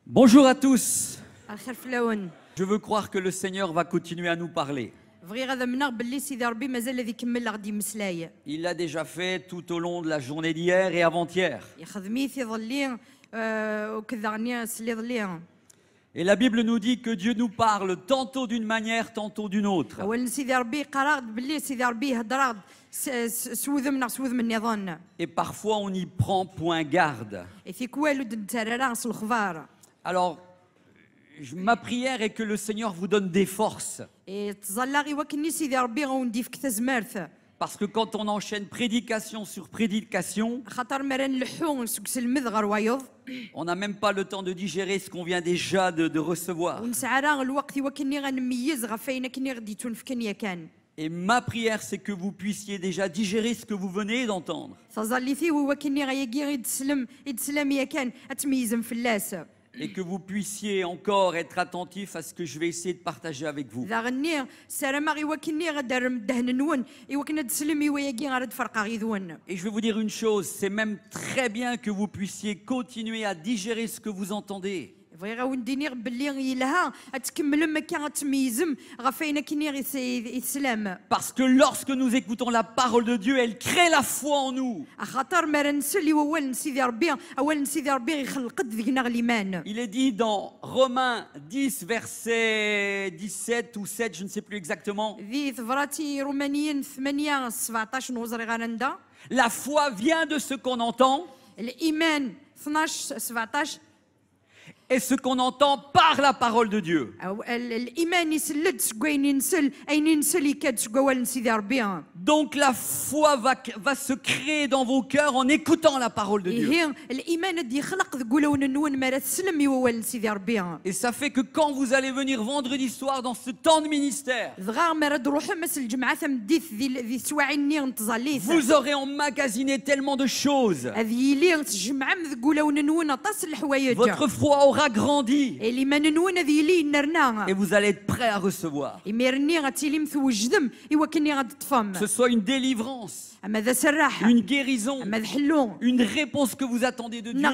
Bonjour à tous. الخير في اللون. Je veux croire que le Seigneur va continuer à nous parler. بغي غادا منغ باللي سيدي ربي مازال الذي يكمل غادي يمسلاي. Il l'a déjà fait tout au long de la journée d'hier et avant-hier. يخدمي في ظلي وكذا غني سلي ظلي. Et la Bible nous dit que Dieu nous parle tantôt d'une manière, tantôt d'une autre. اول سيدي ربي قرا باللي سيدي ربي يهضر سوذم سوذم النظام. Et parfois on y prend point garde. في كوالو نترى راس الخبار. Alors, ma prière est que le Seigneur vous donne des forces. تظلغي وكني سيدي ربي غوندي فيك تزمرت. Parce que quand on enchaîne prédication sur prédication, on n'a même pas le temps de digérer ce qu'on vient déjà de recevoir. Et ma prière, c'est que vous puissiez déjà digérer ce que vous venez d'entendre. Et que vous puissiez encore être attentif à ce que je vais essayer de partager avec vous. Et je vais vous dire une chose, c'est même très bien que vous puissiez continuer à digérer ce que vous entendez. Parce que lorsque nous écoutons la parole de Dieu, elle crée la foi en nous. Il est dit dans Romains 10, verset 17 ou 7, je ne sais plus exactement. La foi vient de ce qu'on entend. Et ce qu'on entend par la parole de Dieu. Donc la foi va se créer dans vos cœurs en écoutant la parole de Dieu. Et ça fait que quand vous allez venir vendredi soir dans ce temps de ministère, vous aurez emmagasiné tellement de choses. Votre foi aura grandi. Et vous allez être prêt à recevoir. Que ce soit une délivrance, une guérison, une réponse que vous attendez de Dieu, une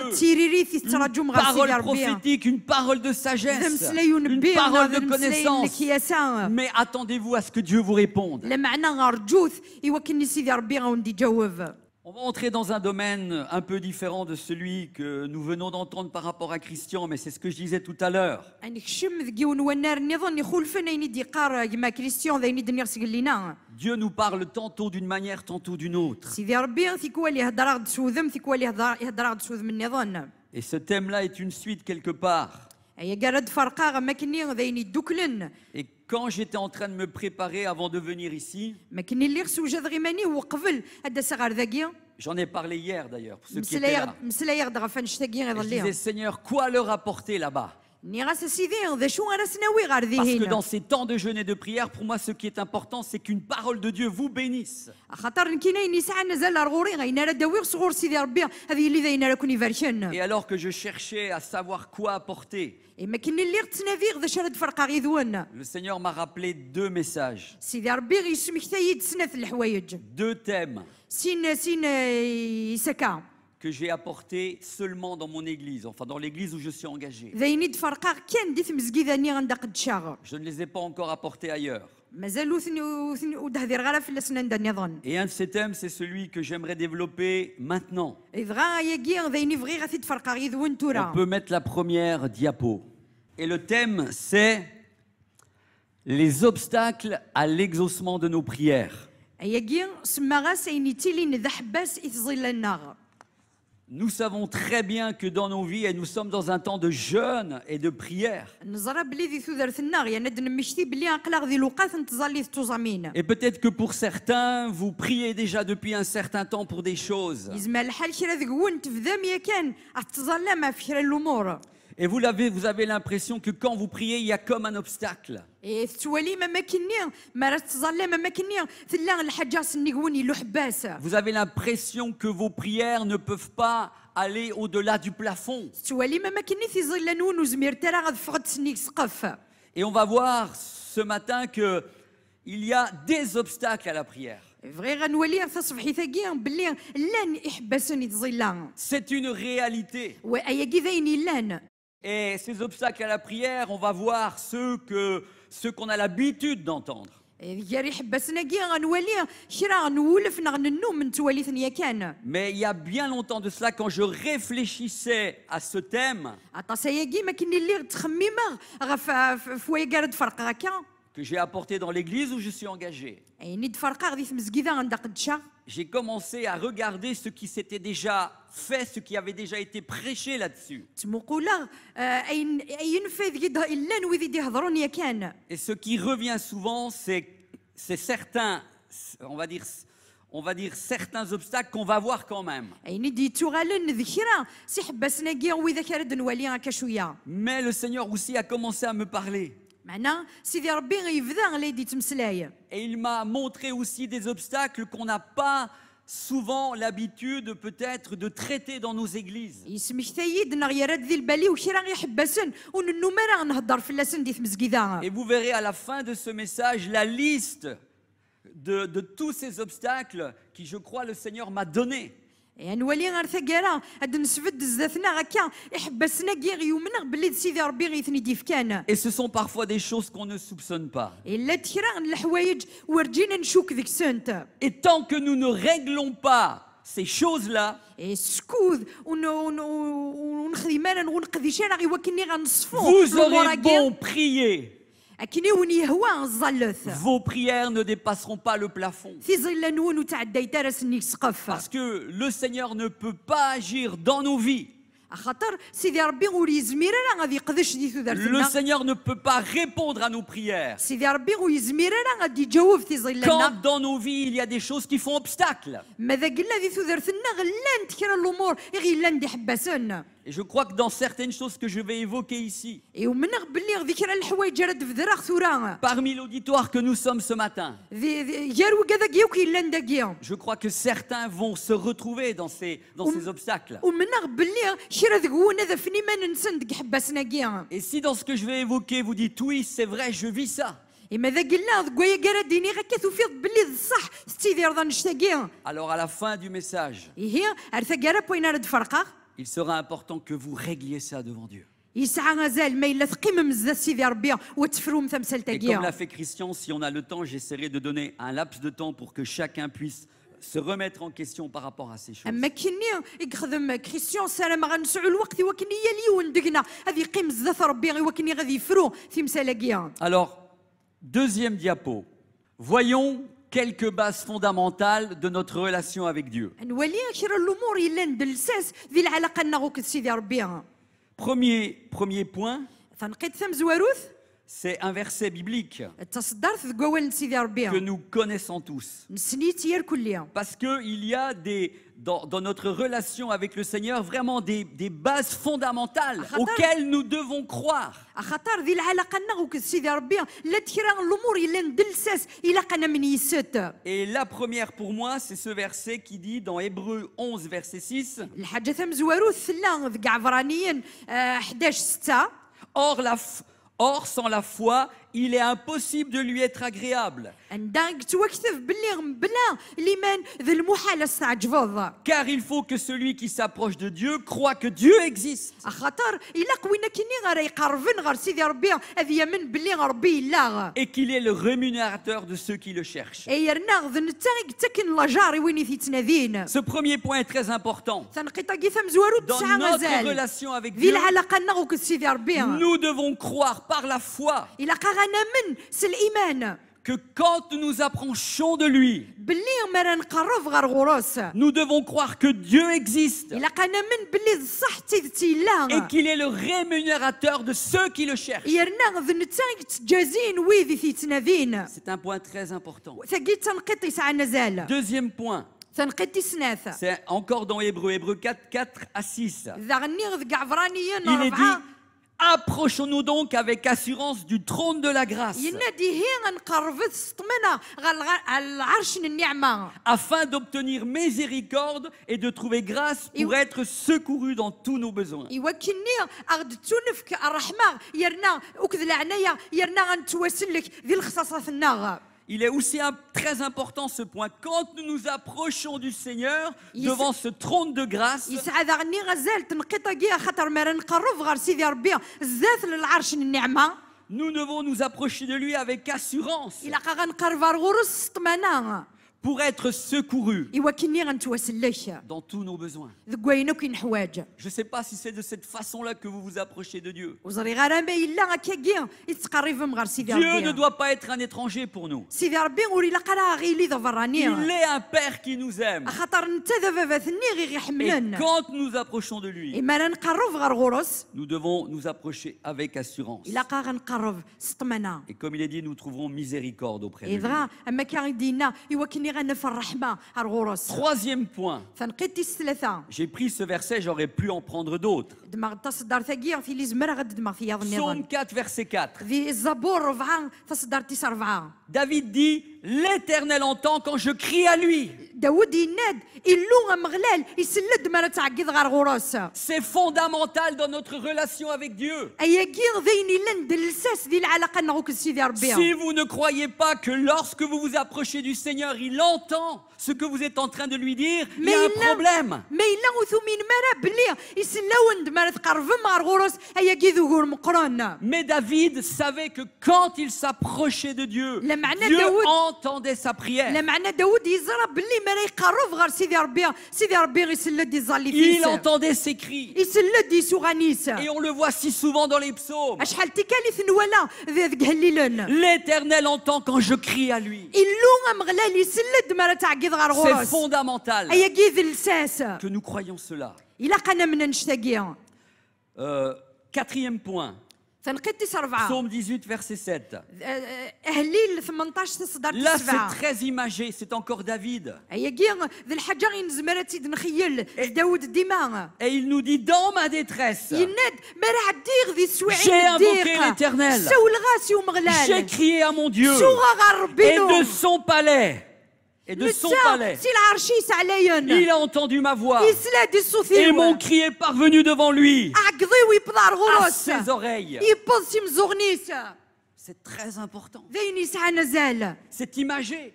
parole prophétique, une parole de sagesse, une parole de connaissance. Mais attendez-vous à ce que Dieu vous réponde. On va entrer dans un domaine un peu différent de celui que nous venons d'entendre par rapport à Christian, mais c'est ce que je disais tout à l'heure. Dieu nous parle tantôt d'une manière, tantôt d'une autre. Et ce thème-là est une suite quelque part. Et quand j'étais en train de me préparer avant de venir ici, j'en ai parlé hier d'ailleurs, pour ceux qui étaient là. Je disais, Seigneur, quoi leur apporter là-bas? Parce que dans ces temps de jeûne et de prière, pour moi, ce qui est important, c'est qu'une parole de Dieu vous bénisse. Et alors que je cherchais à savoir quoi apporter, le Seigneur m'a rappelé deux messages, deux thèmes que j'ai apporté seulement dans mon église, enfin dans l'église où je suis engagé. Je ne les ai pas encore apportés ailleurs. Et un de ces thèmes, c'est celui que j'aimerais développer maintenant. On peut mettre la première diapo. Et le thème, c'est les obstacles à l'exaucement de nos prières. Nous savons très bien que dans nos vies, et nous sommes dans un temps de jeûne et de prière. Et peut-être que pour certains, vous priez déjà depuis un certain temps pour des choses. Et vous avez l'impression que quand vous priez, il y a comme un obstacle. Vous avez l'impression que vos prières ne peuvent pas aller au-delà du plafond. Et on va voir ce matin qu'il y a des obstacles à la prière. C'est une réalité. Et ces obstacles à la prière, on va voir ceux qu'on a l'habitude d'entendre. Mais il y a bien longtemps de cela, quand je réfléchissais à ce thème, que j'ai apporté dans l'église où je suis engagé, j'ai commencé à regarder ce qui s'était déjà fait, ce qui avait déjà été prêché là-dessus. Et ce qui revient souvent, c'est certains, on va dire certains obstacles qu'on va voir quand même. Mais le Seigneur aussi a commencé à me parler. Et il m'a montré aussi des obstacles qu'on n'a pas souvent l'habitude peut-être de traiter dans nos églises. Et vous verrez à la fin de ce message la liste de tous ces obstacles qui, je crois, le Seigneur m'a donné. Et ce sont parfois des choses qu'on ne soupçonne pas. Et tant que nous ne réglons pas ces choses-là, vous aurez beau prier, vos prières ne dépasseront pas le plafond. Parce que le Seigneur ne peut pas agir dans nos vies. Le Seigneur ne peut pas répondre à nos prières quand dans nos vies il y a des choses qui font obstacle. Et je crois que dans certaines choses que je vais évoquer ici, parmi l'auditoire que nous sommes ce matin, je crois que certains vont se retrouver dans ces obstacles. Et si dans ce que je vais évoquer vous dites oui, c'est vrai, je vis ça, alors à la fin du message, il sera important que vous régliez ça devant Dieu. Et comme l'a fait Christian, si on a le temps, j'essaierai de donner un laps de temps pour que chacun puisse se remettre en question par rapport à ces choses. Alors, deuxième diapo. Voyons quelques bases fondamentales de notre relation avec Dieu. Premier point, c'est un verset biblique que nous connaissons tous. Parce qu'il y a dans notre relation avec le Seigneur vraiment des bases fondamentales auxquelles nous devons croire. Et la première pour moi, c'est ce verset qui dit dans Hébreux 11, verset 6, Or, sans la foi, il est impossible de lui être agréable. Car il faut que celui qui s'approche de Dieu croit que Dieu existe. Et qu'il est le rémunérateur de ceux qui le cherchent. Ce premier point est très important. Dans notre relation avec Dieu, nous devons croire par la foi que quand nous nous approchons de lui, nous devons croire que Dieu existe et qu'il est le rémunérateur de ceux qui le cherchent. C'est un point très important. Deuxième point, c'est encore dans Hébreux 4, 4 à 6. Il est dit: approchons-nous donc avec assurance du trône de la grâce, afin d'obtenir miséricorde et de trouver grâce pour être secourus dans tous nos besoins. il est aussi très important ce point. Quand nous nous approchons du Seigneur devant ce trône de grâce, nous devons nous approcher de lui avec assurance pour être secourus dans tous nos besoins. Je ne sais pas si c'est de cette façon-là que vous vous approchez de Dieu. Dieu ne doit pas être un étranger pour nous. Il est un Père qui nous aime. Et quand nous nous approchons de lui, nous devons nous approcher avec assurance. Et comme il est dit, nous trouverons miséricorde auprès de lui. Troisième point. J'ai pris ce verset, j'aurais pu en prendre d'autres. Psaume 4, verset 4. David dit, l'Éternel entend quand je crie à lui. C'est fondamental dans notre relation avec Dieu. Si vous ne croyez pas que lorsque vous vous approchez du Seigneur, il entend ce que vous êtes en train de lui dire, il y a un problème. Mais David savait que quand il s'approchait de Dieu, Dieu entendait sa prière. Il entendait ses cris. Et on le voit si souvent dans les psaumes. L'Éternel entend quand je crie à lui. C'est fondamental que nous croyions cela. Quatrième point. Psaume 18, verset 7. Là, c'est très imagé, c'est encore David. Et il nous dit, dans ma détresse, j'ai invoqué l'Éternel. J'ai crié à mon Dieu. Et de son palais. Il a entendu ma voix. Et mon cri est parvenu devant lui, à ses oreilles. C'est très important. C'est imagé.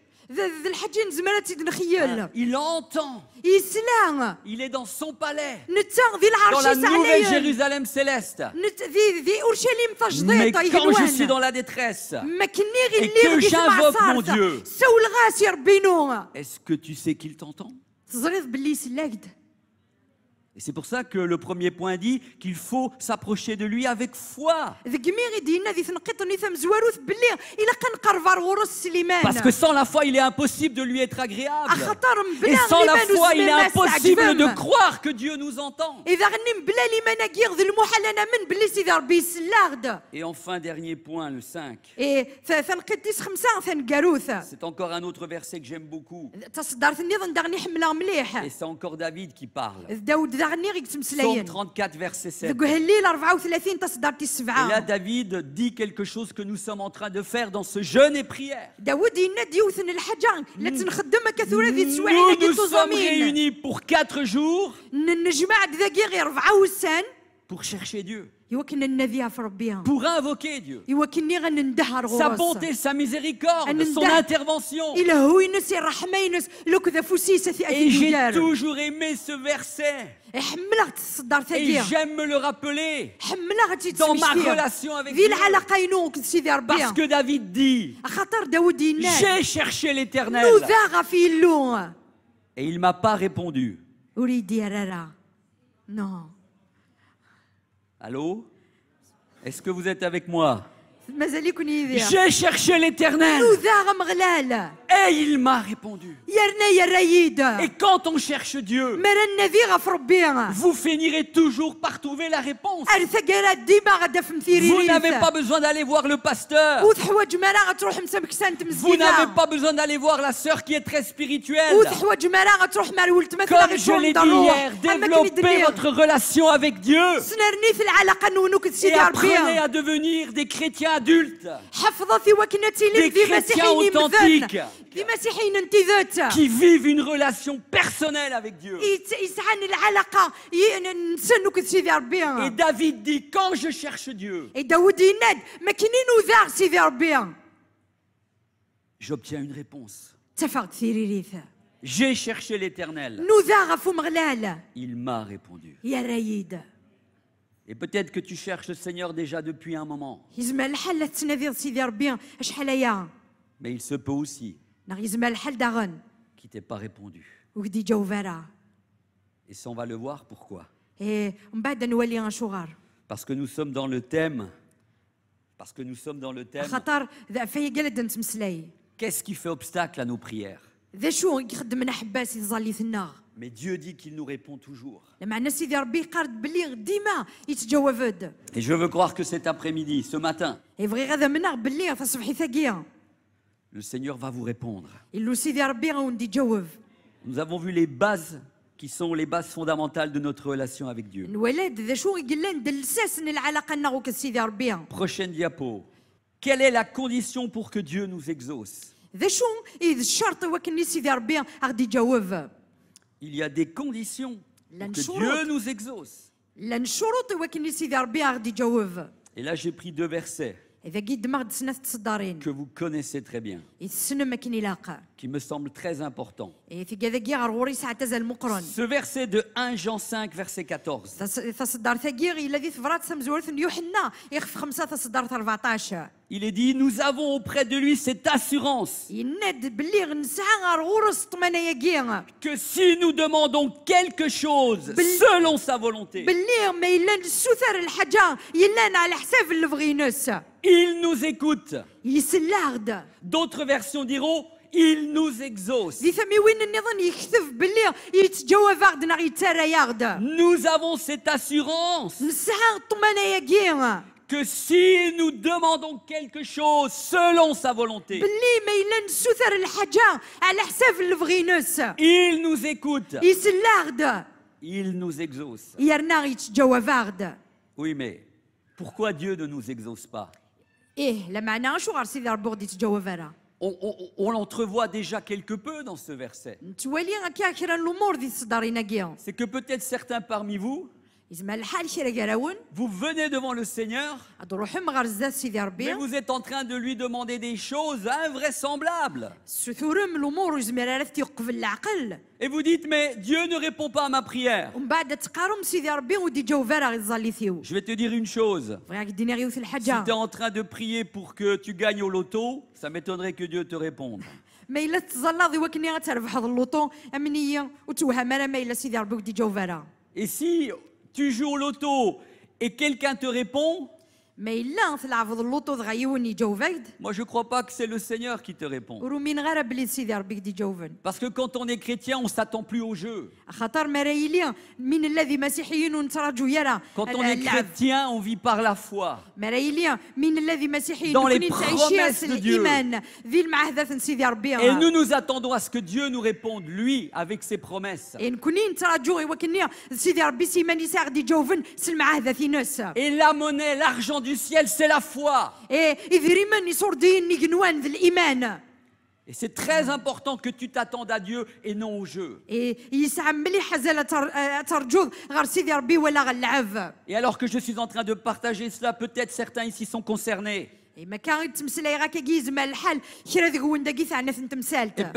Il entend. Il est dans son palais, dans la nouvelle Jérusalem céleste. Mais quand je suis dans la détresse et que j'invoque mon Dieu, est-ce que tu sais qu'il t'entend? Et c'est pour ça que le premier point dit qu'il faut s'approcher de lui avec foi. Parce que sans la foi, il est impossible de lui être agréable. Et sans la foi, il est impossible de croire que Dieu nous entend. Et enfin, dernier point, le 5. C'est encore un autre verset que j'aime beaucoup. Et c'est encore David qui parle. Psaume 34, verset 7. Et là, David dit quelque chose que nous sommes en train de faire dans ce jeûne et prière. Nous nous sommes réunis pour 4 jours pour chercher Dieu, pour invoquer Dieu, sa bonté, sa miséricorde, son intervention. Et j'ai toujours aimé ce verset. Et j'aime me le rappeler dans ma relation avec Dieu. Parce que David dit, j'ai cherché l'Éternel et il ne m'a pas répondu. Non. Allô? Est-ce que vous êtes avec moi? J'ai cherché l'Éternel et il m'a répondu. Et quand on cherche Dieu, vous finirez toujours par trouver la réponse. Vous n'avez pas besoin d'aller voir le pasteur. Vous n'avez pas besoin d'aller voir la sœur qui est très spirituelle. Comme je l'ai dit hier, développez votre relation avec Dieu et apprenez à devenir des chrétiens adultes, des chrétiens authentiques, qui vivent une relation personnelle avec Dieu. Et David dit, quand je j'obtiens une réponse. تفاق ثيريريث J'ai cherché l'Éternel. نوذا غفو مغلال Il m'a répondu. يا رايد Et peut-être que tu cherches le Seigneur déjà depuis un moment. يزمع الحل تنادي سيدي ربي شحال هيا Mais il se peut aussi نغ يزمع الحل داغن qu'il t'ait pas répondu. وكدي جاوفارا Et ça, on va le voir pourquoi. ايه من بعد نولي غنشوغار Parce que nous sommes dans le thème. خاطر فهي قالت نتمسلاي Qu'est-ce qui fait obstacle à nos prières? ذا شو يخدم حباس يظل ثنا Mais Dieu dit qu'il nous répond toujours. لما سيدي ربي قارد بلي ديما يتجاوب. Et je veux croire que cet après-midi, ce matin, يبغي غدا منغ بلي تصبحي ثقيا le Seigneur va vous répondre. إلو سيدي ربي غوندي جاوب. Nous avons vu les bases qui sont les bases fondamentales de notre relation avec Dieu. الولاد ذا شو يقلان دلساس العلاقه نغو كسيدي ربي. Prochaine diapo. Quelle est la condition pour que Dieu nous exauce? ذا شو إذا الشرط وكني سيدي ربي غادي يجاوب. Il y a des conditions pour que Dieu nous exauce. لان شروط وكني سيدي ربي غادي يجاوب. Et là j'ai pris deux versets que vous connaissez très bien, qui me semblent très importants. Ce verset de 1 Jean 5, verset 14. Il est dit, nous avons auprès de lui cette assurance que si nous demandons quelque chose selon sa volonté, il nous écoute. D'autres versions diront, il nous exauce. Nous avons cette assurance que si nous demandons quelque chose selon sa volonté, il nous écoute. Il nous exauce. Oui, mais pourquoi Dieu ne nous exauce pas? On l'entrevoit déjà quelque peu dans ce verset. C'est que peut-être certains parmi vous, vous venez devant le Seigneur, mais vous êtes en train de lui demander des choses invraisemblables. Et vous dites, mais Dieu ne répond pas à ma prière. Je vais te dire une chose. Si tu es en train de prier pour que tu gagnes au loto, ça m'étonnerait que Dieu te réponde. Et si tu joues au loto et quelqu'un te répond, moi je ne crois pas que c'est le Seigneur qui te répond. Parce que quand on est chrétien, on ne s'attend plus au jeu. Quand on est chrétien, on vit par la foi dans les promesses de Dieu. Et nous nous attendons à ce que Dieu nous réponde, lui, avec ses promesses. Et la monnaie, l'argent du ciel, c'est la foi. Et c'est très important que tu t'attendes à Dieu et non au jeu. Et alors que je suis en train de partager cela, peut-être certains ici sont concernés. Et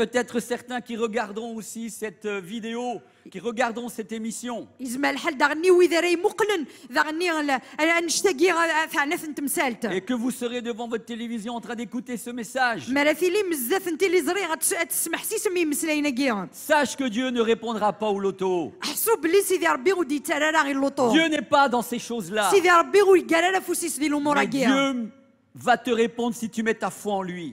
peut-être certains qui regarderont aussi cette vidéo, qui regarderont cette émission. Et que vous serez devant votre télévision en train d'écouter ce message. Sache que Dieu ne répondra pas au loto. Dieu n'est pas dans ces choses-là. Mais Dieu va te répondre si tu mets ta foi en lui.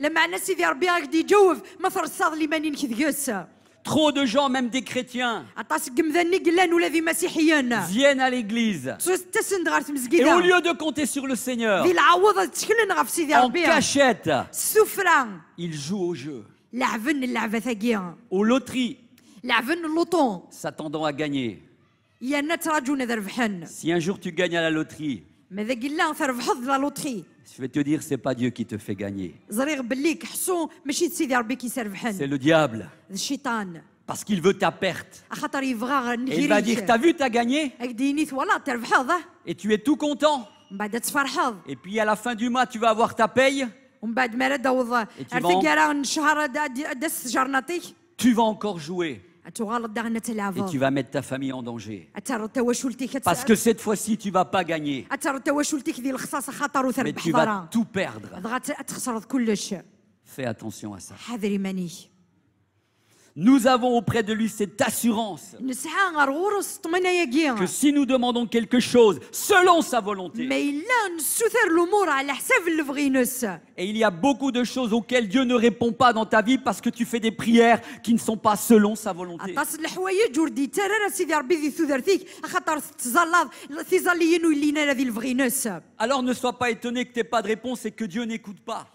Trop de gens, même des chrétiens, viennent à l'église et au lieu de compter sur le Seigneur, en cachette, ils jouent au jeu, aux loteries, s'attendant à gagner. Si un jour tu gagnes à la loterie, je vais te dire, c'est pas Dieu qui te fait gagner. C'est le diable. Parce qu'il veut ta perte. Et il va dire, t'as vu, t'as gagné. Et tu es tout content. Et puis à la fin du mois, tu vas avoir ta paye. tu vas encore jouer. Et tu vas mettre ta famille en danger. Parce que cette fois-ci, tu ne vas pas gagner. Mais tu vas tout perdre. Fais attention à ça. Nous avons auprès de lui cette assurance que si nous demandons quelque chose selon sa volonté, et il y a beaucoup de choses auxquelles Dieu ne répond pas dans ta vie parce que tu fais des prières qui ne sont pas selon sa volonté. Alors ne sois pas étonné que tu n'aies pas de réponse et que Dieu n'écoute pas.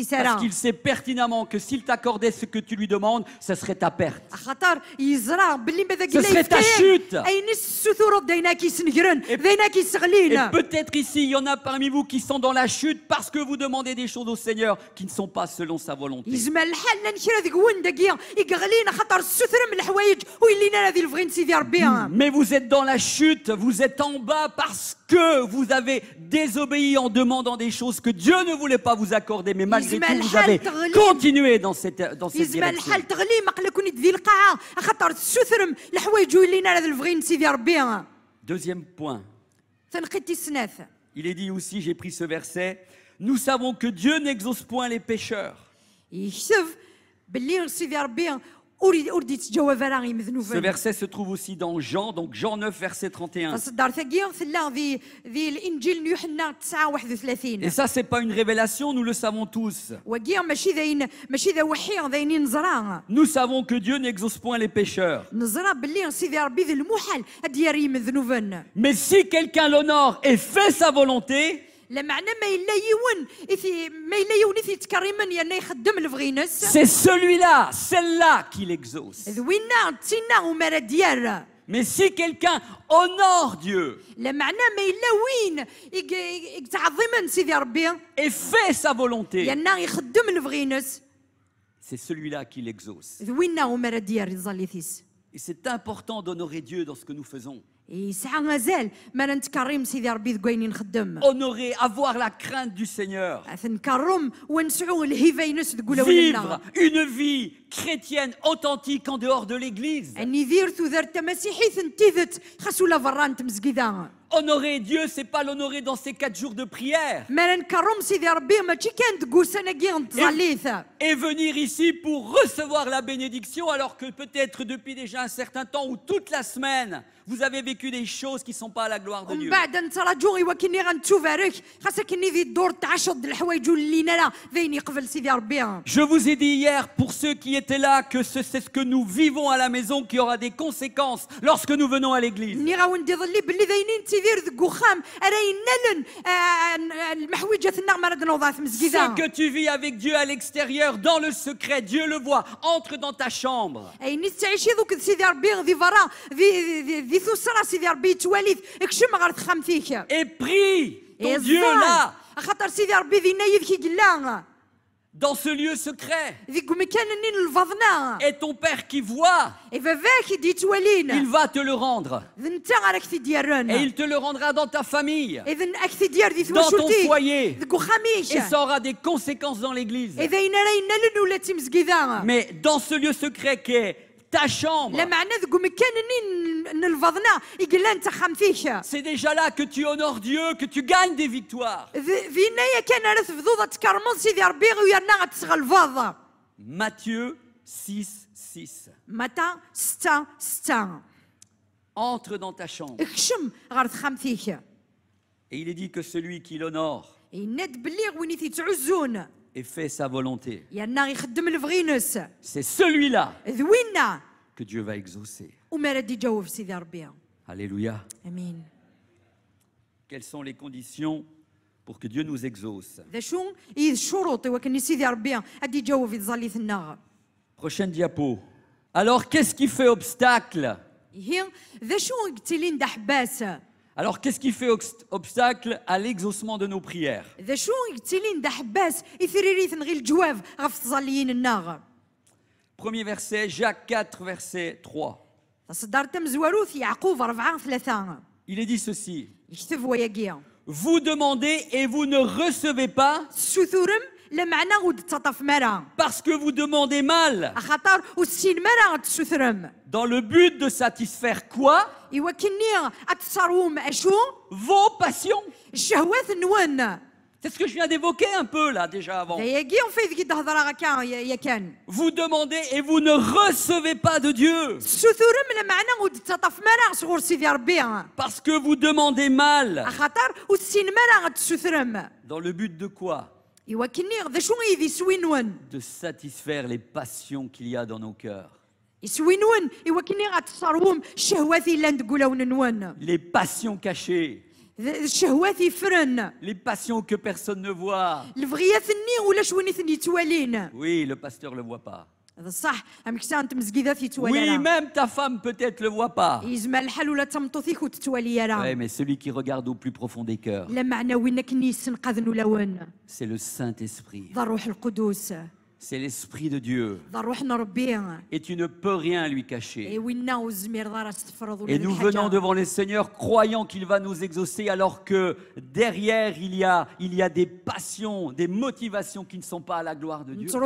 Parce qu'il sait pertinemment que s'il t'accordait ce que tu lui demandes, ce serait ta perte. Ce serait ta chute. Et peut-être ici, il y en a parmi vous qui sont dans la chute parce que vous demandez des choses au Seigneur qui ne sont pas selon sa volonté. Mais vous êtes dans la chute, vous êtes en bas parce que vous avez désobéi en demandant des choses que Dieu ne voulait pas vous accorder, mais malgré tout, vous avez continué dans cette direction. Deuxième point. Il est dit aussi, j'ai pris ce verset, nous savons que Dieu n'exauce point les pécheurs. Ce verset se trouve aussi dans Jean, donc Jean 9, verset 31. Et ça, c'est pas une révélation, nous le savons tous. Nous savons que Dieu n'exauce point les pécheurs. Mais si quelqu'un l'honore et fait sa volonté, c'est celui-là, celle-là qui l'exauce. Mais si quelqu'un honore Dieu et fait sa volonté, c'est celui-là qui l'exauce. Et c'est important d'honorer Dieu dans ce que nous faisons. Honorer, avoir la crainte du Seigneur. Vivre une vie chrétienne authentique en dehors de l'église. Honorer Dieu, c'est pas l'honorer dans ces 4 jours de prière. Et venir ici pour recevoir la bénédiction alors que peut-être depuis déjà un certain temps ou toute la semaine, vous avez vécu des choses qui ne sont pas à la gloire de Dieu. Je vous ai dit hier, pour ceux qui étaient là, que c'est ce que nous vivons à la maison qui aura des conséquences lorsque nous venons à l'église. Ce que tu vis avec Dieu à l'extérieur, dans le secret, Dieu le voit. Entre dans ta chambre. Et prie ton Dieu là. Dans ce lieu secret. Et ton Père qui voit, il va te le rendre. Et il te le rendra dans ta famille, dans ton foyer. Et ça aura des conséquences dans l'église. Mais dans ce lieu secret qui est ta chambre, c'est déjà là que tu honores Dieu, que tu gagnes des victoires. Matthieu 6, 6. Entre dans ta chambre. Et il est dit que celui qui l'honore et fait sa volonté, c'est celui-là que Dieu va exaucer. Alléluia. Quelles sont les conditions pour que Dieu nous exauce? Prochaine diapo. Alors, qu'est-ce qui fait obstacle? Alors, qu'est-ce qui fait obstacle à l'exaucement de nos prières? Premier verset, Jacques 4, verset 3. Il est dit ceci. Vous demandez et vous ne recevez pas. Parce que vous demandez mal. Dans le but de satisfaire quoi? Vos passions. C'est ce que je viens d'évoquer un peu là déjà avant. Vous demandez et vous ne recevez pas de Dieu. Parce que vous demandez mal. Dans le but de quoi? De satisfaire les passions qu'il y a dans nos cœurs. Les passions cachées. Les passions que personne ne voit. Oui, le pasteur ne le voit pas. Oui, même ta femme peut-être le voit pas. Oui, mais celui qui regarde au plus profond des cœurs, c'est le Saint-Esprit. C'est l'Esprit de Dieu. Et tu ne peux rien lui cacher. Et nous venons devant le Seigneur croyant qu'il va nous exaucer alors que derrière il y a des passions, des motivations qui ne sont pas à la gloire de Dieu. Vous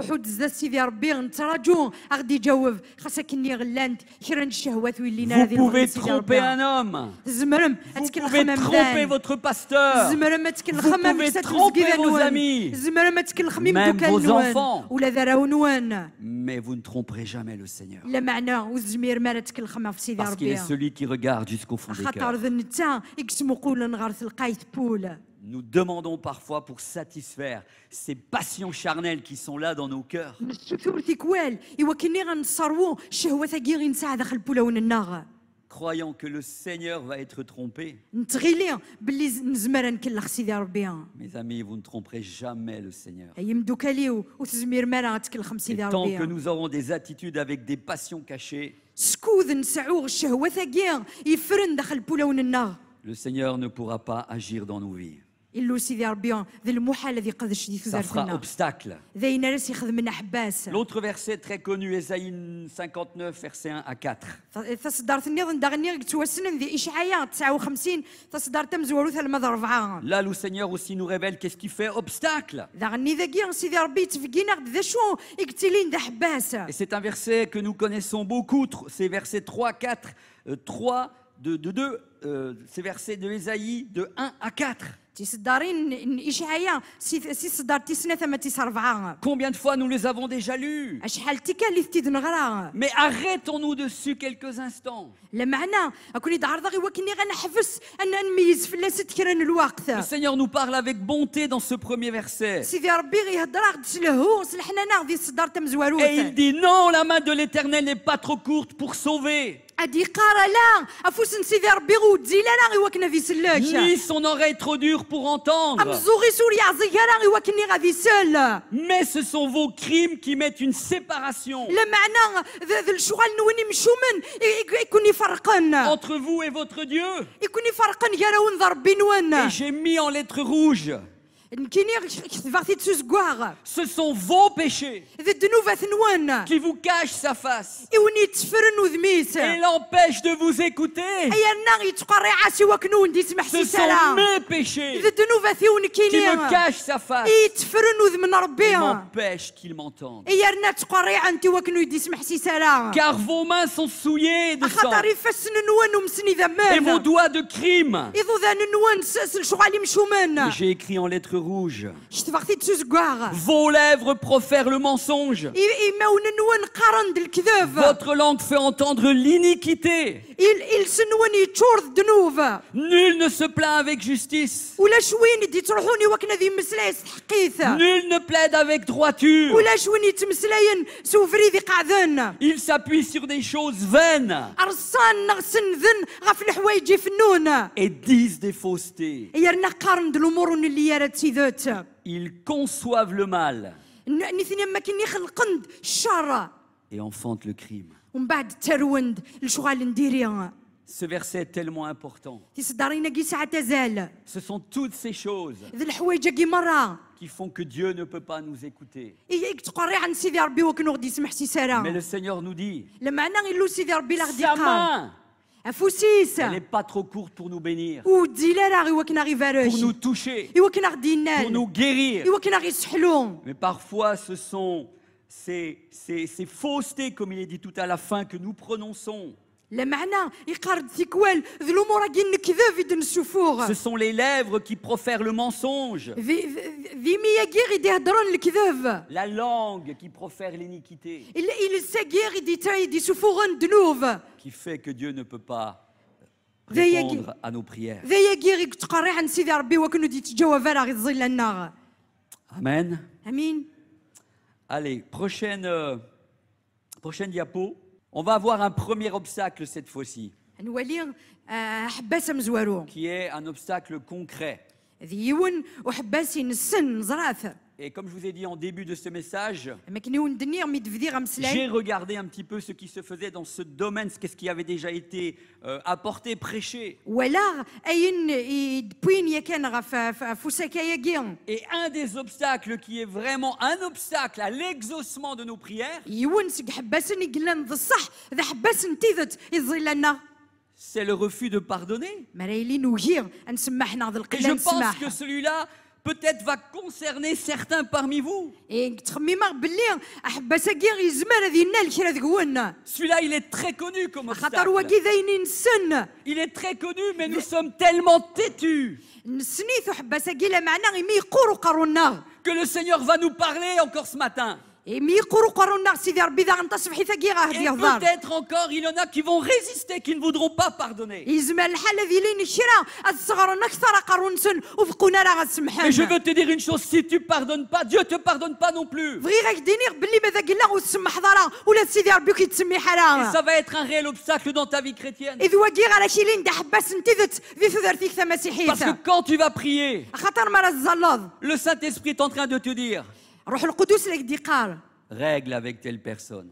pouvez tromper un homme. Vous pouvez tromper votre pasteur. Vous pouvez tromper vos amis. Même vos enfants. Mais vous ne tromperez jamais le Seigneur. Parce qu'il est celui qui regarde jusqu'au fond des cœurs. Nous demandons parfois pour satisfaire ces passions charnelles qui sont là dans nos cœurs. Croyant que le Seigneur va être trompé. Mes amis, vous ne tromperez jamais le Seigneur. Et tant que nous aurons des attitudes avec des passions cachées, le Seigneur ne pourra pas agir dans nos vies. Ça fera obstacle. L'autre verset très connu, Ésaïe 59, verset 1 à 4. Là, le Seigneur aussi nous révèle qu'est-ce qui fait obstacle. Et c'est un verset que nous connaissons beaucoup, c'est verset 3, 4, 3, de 2, c'est verset de Ésaïe de 1 à 4. Combien de fois nous les avons déjà lus? Mais arrêtons-nous dessus quelques instants. Le Seigneur nous parle avec bonté dans ce premier verset. Et il dit non, la main de l'Éternel n'est pas trop courte pour sauver. Ni son oreille trop dure pour entendre. Mais ce sont vos crimes qui mettent une séparation entre vous et votre Dieu. Et j'ai mis en lettres rouges. Ce sont vos péchés qui vous cachent sa face et l'empêchent de vous écouter. Ce sont mes péchés qui me cachent sa face et m'empêchent qu'il m'entende. Car vos mains sont souillées de sang et vos doigts de crime. J'ai écrit en lettres rouges. Vos lèvres profèrent le mensonge. Votre langue fait entendre l'iniquité. Nul ne se plaint avec justice. Nul ne plaide avec droiture. Il s'appuie sur des choses vaines et disent des faussetés. Ils conçoivent le mal et enfantent le crime. Ce verset est tellement important. Ce sont toutes ces choses qui font que Dieu ne peut pas nous écouter. Mais le Seigneur nous dit, sa main Elle n'est pas trop courte pour nous bénir, pour nous toucher, pour nous guérir. Mais parfois, ce sont ces faussetés, comme il est dit tout à la fin, que nous prononçons. Ce sont les lèvres qui profèrent le mensonge. La langue qui profère l'iniquité. Qui fait que Dieu ne peut pas répondre à nos prières. Amen. Allez, prochaine diapo. On va avoir un premier obstacle cette fois-ci, qui est un obstacle concret. Et comme je vous ai dit en début de ce message, j'ai regardé un petit peu ce qui se faisait dans ce domaine, ce qui avait déjà été apporté, prêché. Et un des obstacles qui est vraiment un obstacle à l'exaucement de nos prières, c'est le refus de pardonner. Et je pense que celui-là peut-être va concerner certains parmi vous. Celui-là, il est très connu comme obstacle. Il est très connu, mais nous sommes tellement têtus que le Seigneur va nous parler encore ce matin. Et peut-être encore, il y en a qui vont résister, qui ne voudront pas pardonner. Mais je veux te dire une chose, si tu ne pardonnes pas, Dieu ne te pardonne pas non plus. Et ça va être un réel obstacle dans ta vie chrétienne. Parce que quand tu vas prier, le Saint-Esprit est en train de te dire: règle avec telle personne.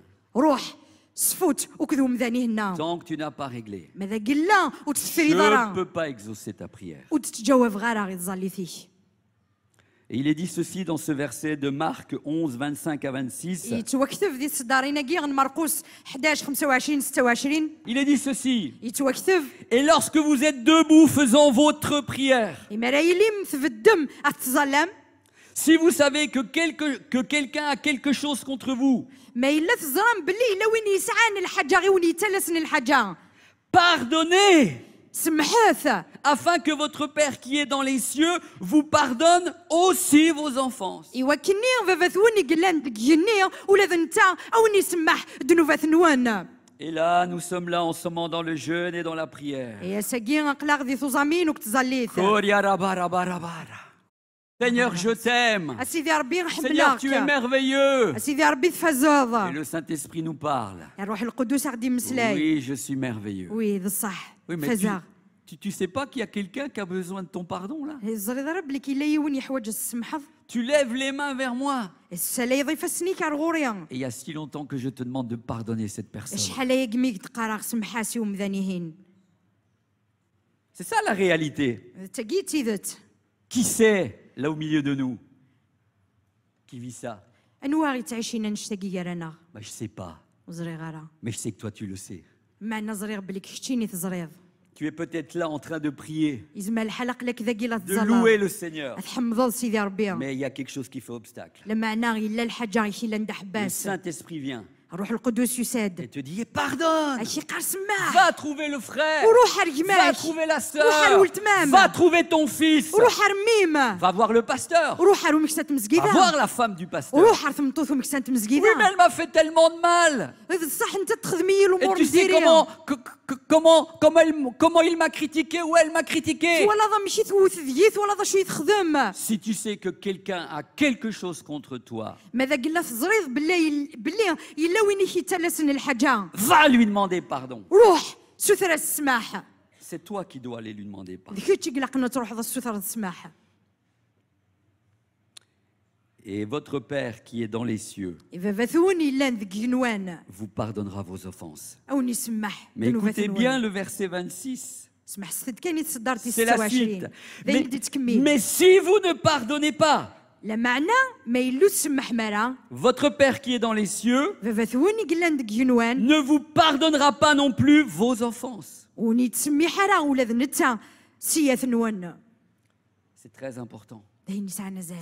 Tant que tu n'as pas réglé, je ne peux pas exaucer ta prière. Et il est dit ceci dans ce verset de Marc 11, 25 à 26. Il est dit ceci: et lorsque vous êtes debout faisant votre prière, si vous savez que quelqu'un a quelque chose contre vous, pardonnez, afin que votre Père qui est dans les cieux vous pardonne aussi vos offenses. Et là, nous sommes là en ce moment dans le jeûne et dans la prière. Seigneur, je t'aime. Seigneur, tu es merveilleux. Et le Saint-Esprit nous parle. Oui, je suis merveilleux. Oui, mais tu sais pas qu'il y a quelqu'un qui a besoin de ton pardon là? Tu lèves les mains vers moi. Et il y a si longtemps que je te demande de pardonner cette personne. C'est ça la réalité. Qui c'est là au milieu de nous qui vit ça? Bah, je sais pas. Mais je sais que toi tu le sais. Tu es peut-être là en train de prier, de louer le Seigneur. Mais il y a quelque chose qui fait obstacle. Le Saint-Esprit vient et te dit: pardonne, va trouver le frère, va trouver la sœur, va trouver ton fils, va voir le pasteur, va voir la femme du pasteur. Oui, mais elle m'a fait tellement de mal. Et tu sais comment il m'a critiqué ou elle m'a critiqué. Si tu sais que quelqu'un a quelque chose contre toi, va lui demander pardon. C'est toi qui dois aller lui demander pardon. Et votre Père qui est dans les cieux vous pardonnera vos offenses. Mais écoutez bien le verset 26. C'est la suite. Mais si vous ne pardonnez pas, Votre Père qui est dans les cieux ne vous pardonnera pas non plus vos offenses. C'est très important.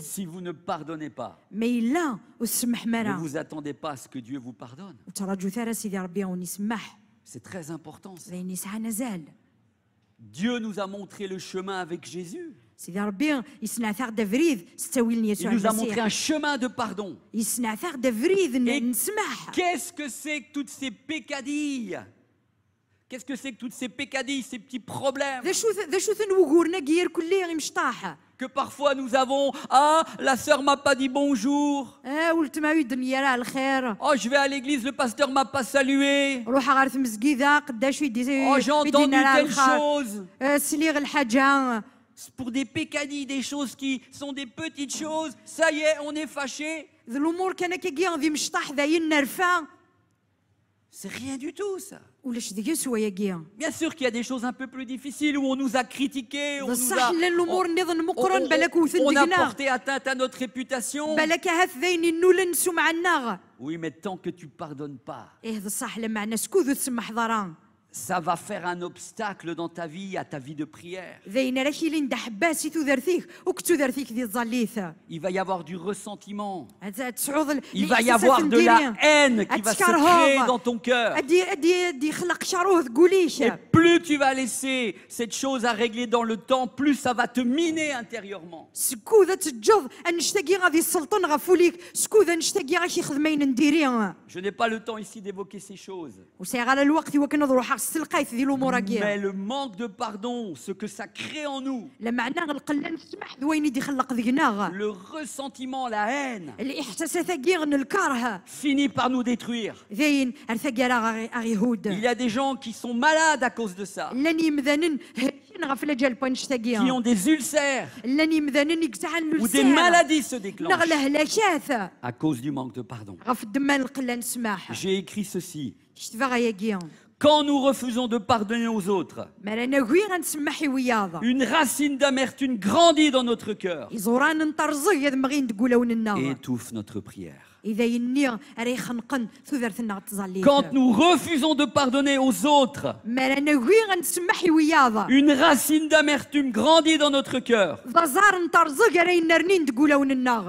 Si vous ne pardonnez pas, ne vous attendez pas à ce que Dieu vous pardonne. C'est très important. Dieu nous a montré le chemin avec Jésus. Il nous a montré un chemin de pardon. Et qu'est-ce que c'est que toutes ces pécadilles? Qu'est-ce que c'est que toutes ces pécadilles, ces petits problèmes? Que parfois nous avons, ah, la sœur m'a pas dit bonjour. Oh, je vais à l'église, le pasteur m'a pas salué. Oh, j'ai entendu telle chose. Pour des pécadilles, des choses qui sont des petites choses, ça y est, on est fâché. C'est rien du tout, ça. Bien sûr qu'il y a des choses un peu plus difficiles où on nous a critiqués, on a porté atteinte à notre réputation. Oui, mais tant que tu ne pardonnes pas, ça va faire un obstacle dans ta vie, à ta vie de prière. Il va y avoir du ressentiment. Il va y avoir de la haine qui va se créer dans ton cœur. Et plus tu vas laisser cette chose à régler dans le temps, plus ça va te miner intérieurement. Je n'ai pas le temps ici d'évoquer ces choses. Mais le manque de pardon, ce que ça crée en nous, le ressentiment, la haine, finit par nous détruire. Il y a des gens qui sont malades à cause de ça, qui ont des ulcères, ou des maladies se déclenchent à cause du manque de pardon. J'ai écrit ceci. Quand nous refusons de pardonner aux autres, une racine d'amertume grandit dans notre cœur et étouffe notre prière. Quand nous refusons de pardonner aux autres, une racine d'amertume grandit dans notre cœur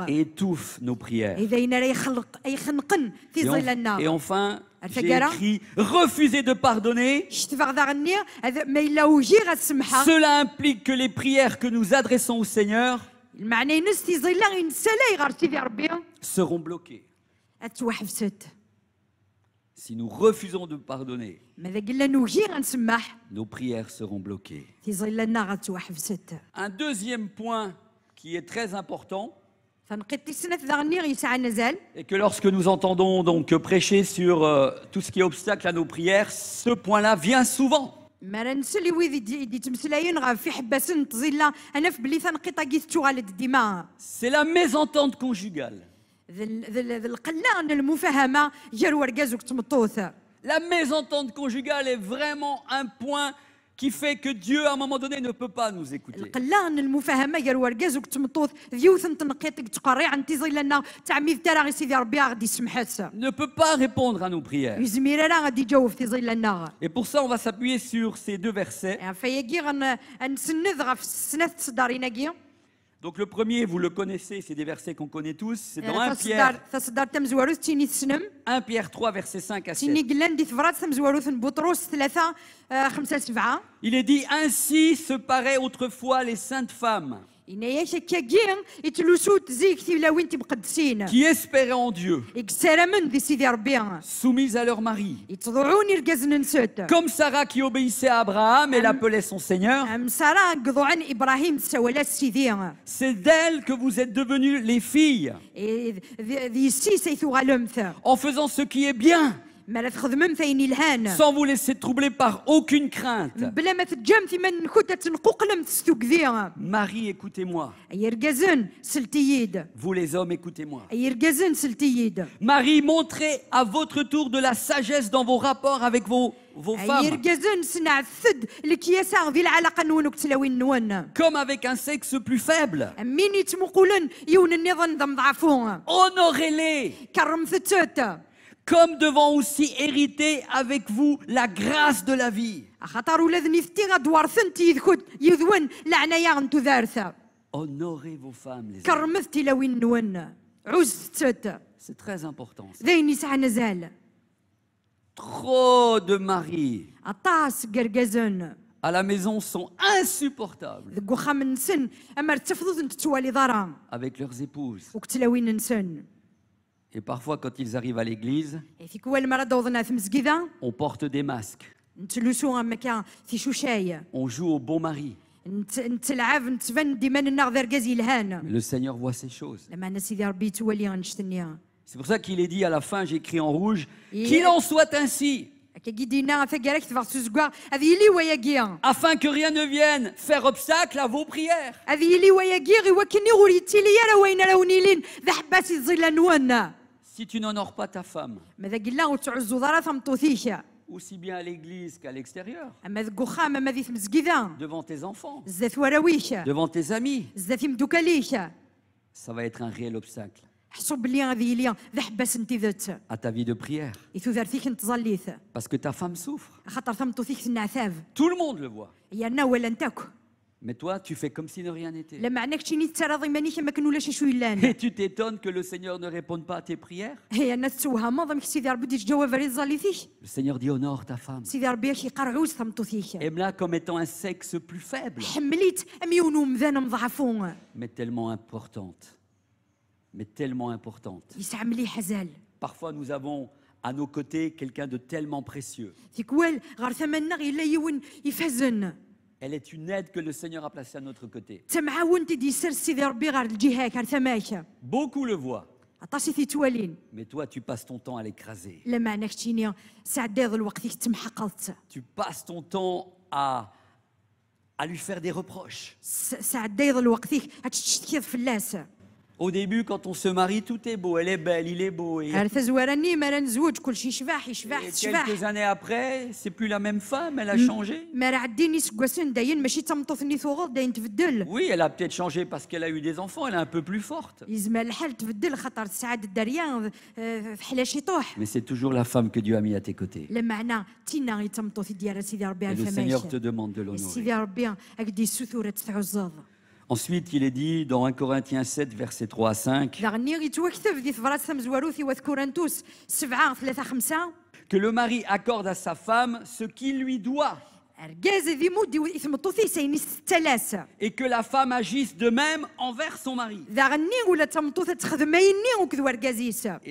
et étouffe nos prières. Et enfin, j'ai écrit « Refuser de pardonner ». Cela implique que les prières que nous adressons au Seigneur seront bloquées. Si nous refusons de pardonner, nos prières seront bloquées. Un deuxième point qui est très important, et que lorsque nous entendons donc prêcher sur tout ce qui est obstacle à nos prières, ce point-là vient souvent. C'est la mésentente conjugale. La mésentente conjugale est vraiment un point qui fait que Dieu, à un moment donné, ne peut pas nous écouter. Ne peut pas répondre à nos prières. Et pour ça, on va s'appuyer sur ces deux versets. Donc le premier, vous le connaissez, c'est des versets qu'on connaît tous, c'est dans 1 Pierre 3, versets 5 à 7. Il est dit, ainsi se paraient autrefois les saintes femmes qui espéraient en Dieu, soumises à leur mari, comme Sarah qui obéissait à Abraham et l'appelait son Seigneur. C'est d'elle que vous êtes devenues les filles, en faisant ce qui est bien, sans vous laisser troubler par aucune crainte. Marie, écoutez-moi. Vous les hommes, écoutez-moi. Marie, montrez à votre tour de la sagesse dans vos rapports avec vos femmes. Comme avec un sexe plus faible. Honorez-les. Comme devant aussi hériter avec vous la grâce de la vie. Honorez vos femmes, les hommes. C'est très important. Trop de maris à la maison sont insupportables avec leurs épouses. Et parfois, quand ils arrivent à l'église, on porte des masques. On joue au bon mari. Le Seigneur voit ces choses. C'est pour ça qu'il est dit à la fin, j'écris en rouge, qu'il en soit ainsi. Afin que rien ne vienne faire obstacle à vos prières. Si tu n'honores pas ta femme, aussi bien à l'église qu'à l'extérieur, devant tes enfants, devant tes amis, ça va être un réel obstacle à ta vie de prière. Parce que ta femme souffre. Tout le monde le voit. Mais toi, tu fais comme si de rien n'était. Et tu t'étonnes que le Seigneur ne réponde pas à tes prières. Le Seigneur dit honore ta femme. Aime-la comme étant un sexe plus faible. Mais tellement importante. Mais tellement importante. Parfois, nous avons à nos côtés quelqu'un de tellement précieux. Elle est une aide que le Seigneur a placée à notre côté. Beaucoup le voient. Mais toi, tu passes ton temps à l'écraser. Tu passes ton temps à lui faire des reproches. Au début, quand on se marie, tout est beau. Elle est belle, il est beau. Et quelques années après, c'est plus la même femme, elle a changé. Oui, elle a peut-être changé parce qu'elle a eu des enfants, elle est un peu plus forte. Mais c'est toujours la femme que Dieu a mis à tes côtés. Et le Seigneur te demande de l'honorer. Ensuite, il est dit dans 1 Corinthiens 7, versets 3 à 5, que le mari accorde à sa femme ce qu'il lui doit. Et que la femme agisse de même envers son mari. Et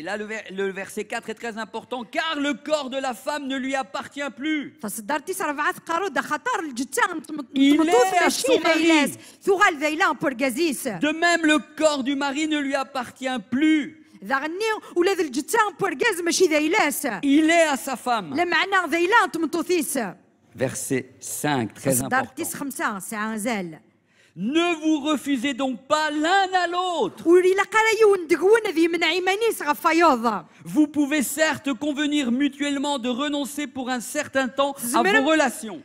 là, le verset 4 est très important, car le corps de la femme ne lui appartient plus. Il est à son mari. De même, le corps du mari ne lui appartient plus. Il est à sa femme. Verset 5, très important. Ne vous refusez donc pas l'un à l'autre. Vous pouvez certes convenir mutuellement de renoncer pour un certain temps à vos relations.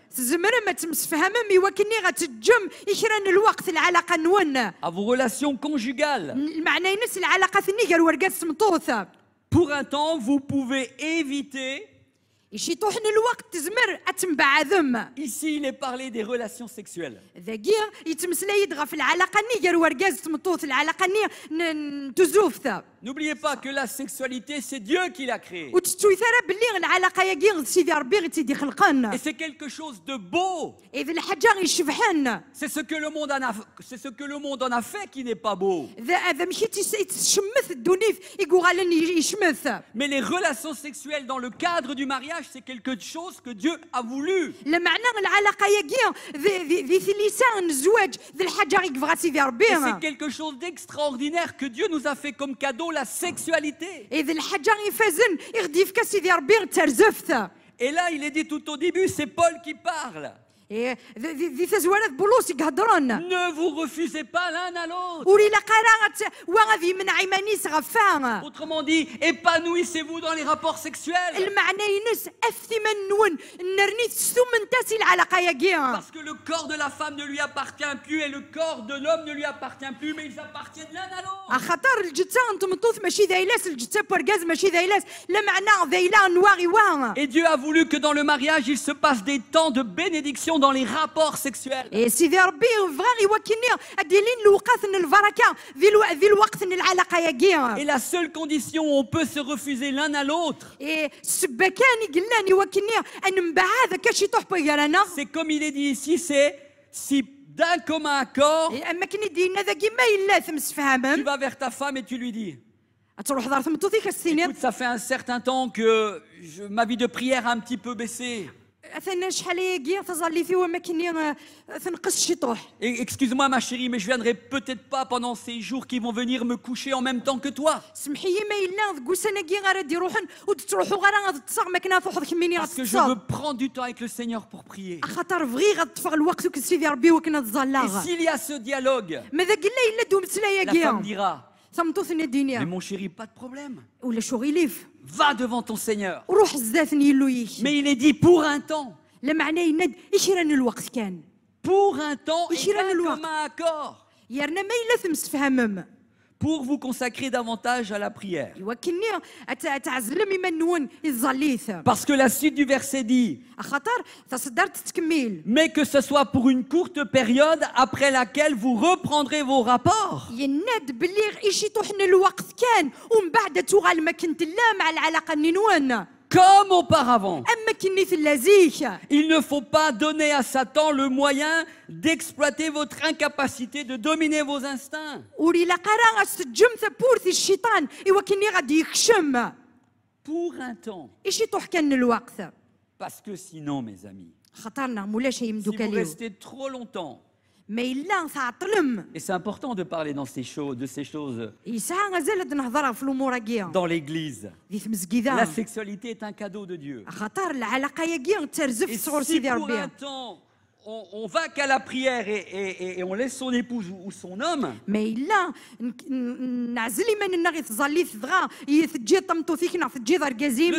À vos relations conjugales. Pour un temps, vous pouvez éviter. Ici, il est parlé des relations sexuelles. N'oubliez pas que la sexualité, c'est Dieu qui l'a créée. Et c'est quelque chose de beau. C'est ce que le monde en a fait qui n'est pas beau. Mais les relations sexuelles dans le cadre du mariage, c'est quelque chose que Dieu a voulu. Et c'est quelque chose d'extraordinaire que Dieu nous a fait comme cadeau la sexualité. Et là, il est dit tout au début, c'est Paul qui parle. Ne vous refusez pas l'un à l'autre. Autrement dit, épanouissez-vous dans les rapports sexuels. Parce que le corps de la femme ne lui appartient plus et le corps de l'homme ne lui appartient plus, mais ils appartiennent l'un à l'autre. Et Dieu a voulu que dans le mariage, il se passe des temps de bénédiction dans les rapports sexuels. Et la seule condition où on peut se refuser l'un à l'autre, c'est comme il est dit ici, c'est si d'un commun accord, tu vas vers ta femme et tu lui dis, écoute, ça fait un certain temps que ma vie de prière a un petit peu baissé. Excuse-moi ma chérie, mais je viendrai peut-être pas pendant ces jours qui vont venir me coucher en même temps que toi. Parce que je veux prendre du temps avec le Seigneur pour prier. Et s'il y a ce dialogue, la femme dira, mais mon chéri, pas de problème. Va devant ton Seigneur. Mais il est dit pour un temps. Pour un temps et pas comme un accord. Pour vous consacrer davantage à la prière. Parce que la suite du verset dit, mais que ce soit pour une courte période après laquelle vous reprendrez vos rapports. Comme auparavant. Il ne faut pas donner à Satan le moyen d'exploiter votre incapacité de dominer vos instincts. Pour un temps. Parce que sinon, mes amis, si vous restez trop longtemps, et c'est important de parler de ces choses dans l'église. La sexualité est un cadeau de Dieu. Et si pour un temps on va qu'à la prière et on laisse son épouse ou son homme, le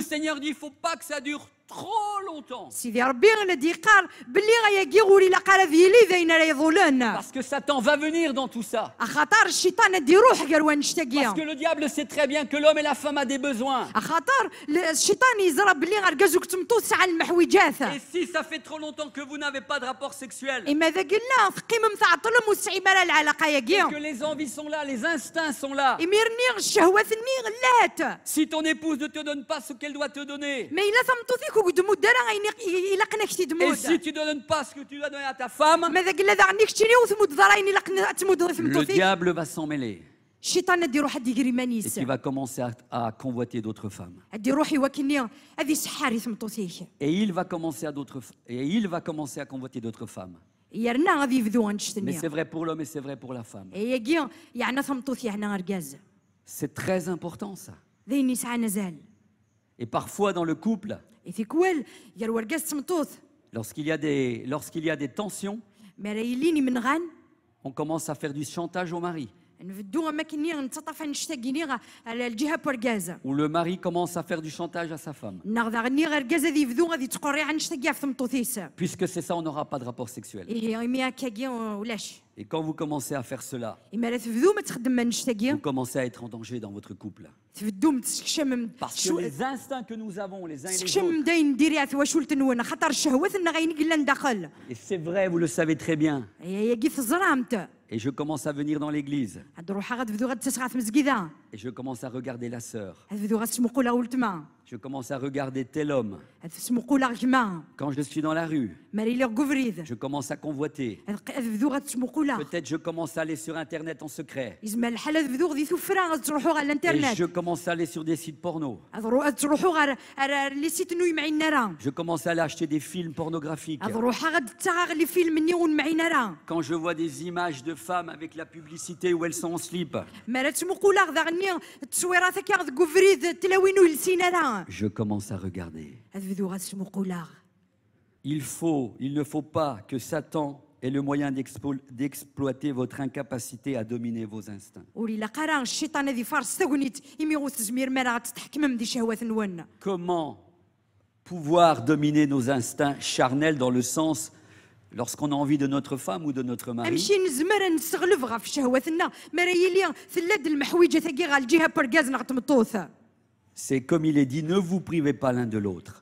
Seigneur dit il ne faut pas que ça dure trop longtemps. Parce que Satan va venir dans tout ça. Parce que le diable sait très bien que l'homme et la femme ont des besoins. Et si ça fait trop longtemps que vous n'avez pas de rapport sexuel, et que les envies sont là, les instincts sont là, si ton épouse ne te donne pas ce qu'elle doit te donner, et si tu ne donnes pas ce que tu dois donner à ta femme, le diable va s'en mêler. Et tu vas commencer à convoiter d'autres femmes. Et il va commencer à convoiter d'autres femmes. Mais c'est vrai pour l'homme et c'est vrai pour la femme. C'est très important ça. Et parfois dans le couple, lorsqu'il y a des tensions, on commence à faire du chantage au mari. Ou le mari commence à faire du chantage à sa femme. Puisque c'est ça, on n'aura pas de rapport sexuel. Et quand vous commencez à faire cela, vous commencez à être en danger dans votre couple. Parce que les instincts que nous avons les uns et les autres, et c'est vrai, vous le savez très bien. Et je commence à venir dans l'église. Et je commence à regarder la sœur. Je Je commence à regarder tel homme. Quand je suis dans la rue, je commence à convoiter. Peut-être je commence à aller sur Internet en secret. Et je commence à aller sur des sites porno. Je commence à aller acheter des films pornographiques. Quand je vois des images de femmes avec la publicité où elles sont en slip, je commence à regarder. Il ne faut pas que Satan ait le moyen d'exploiter votre incapacité à dominer vos instincts. Comment pouvoir dominer nos instincts charnels dans le sens lorsqu'on a envie de notre femme ou de notre mari? C'est comme il est dit, ne vous privez pas l'un de l'autre.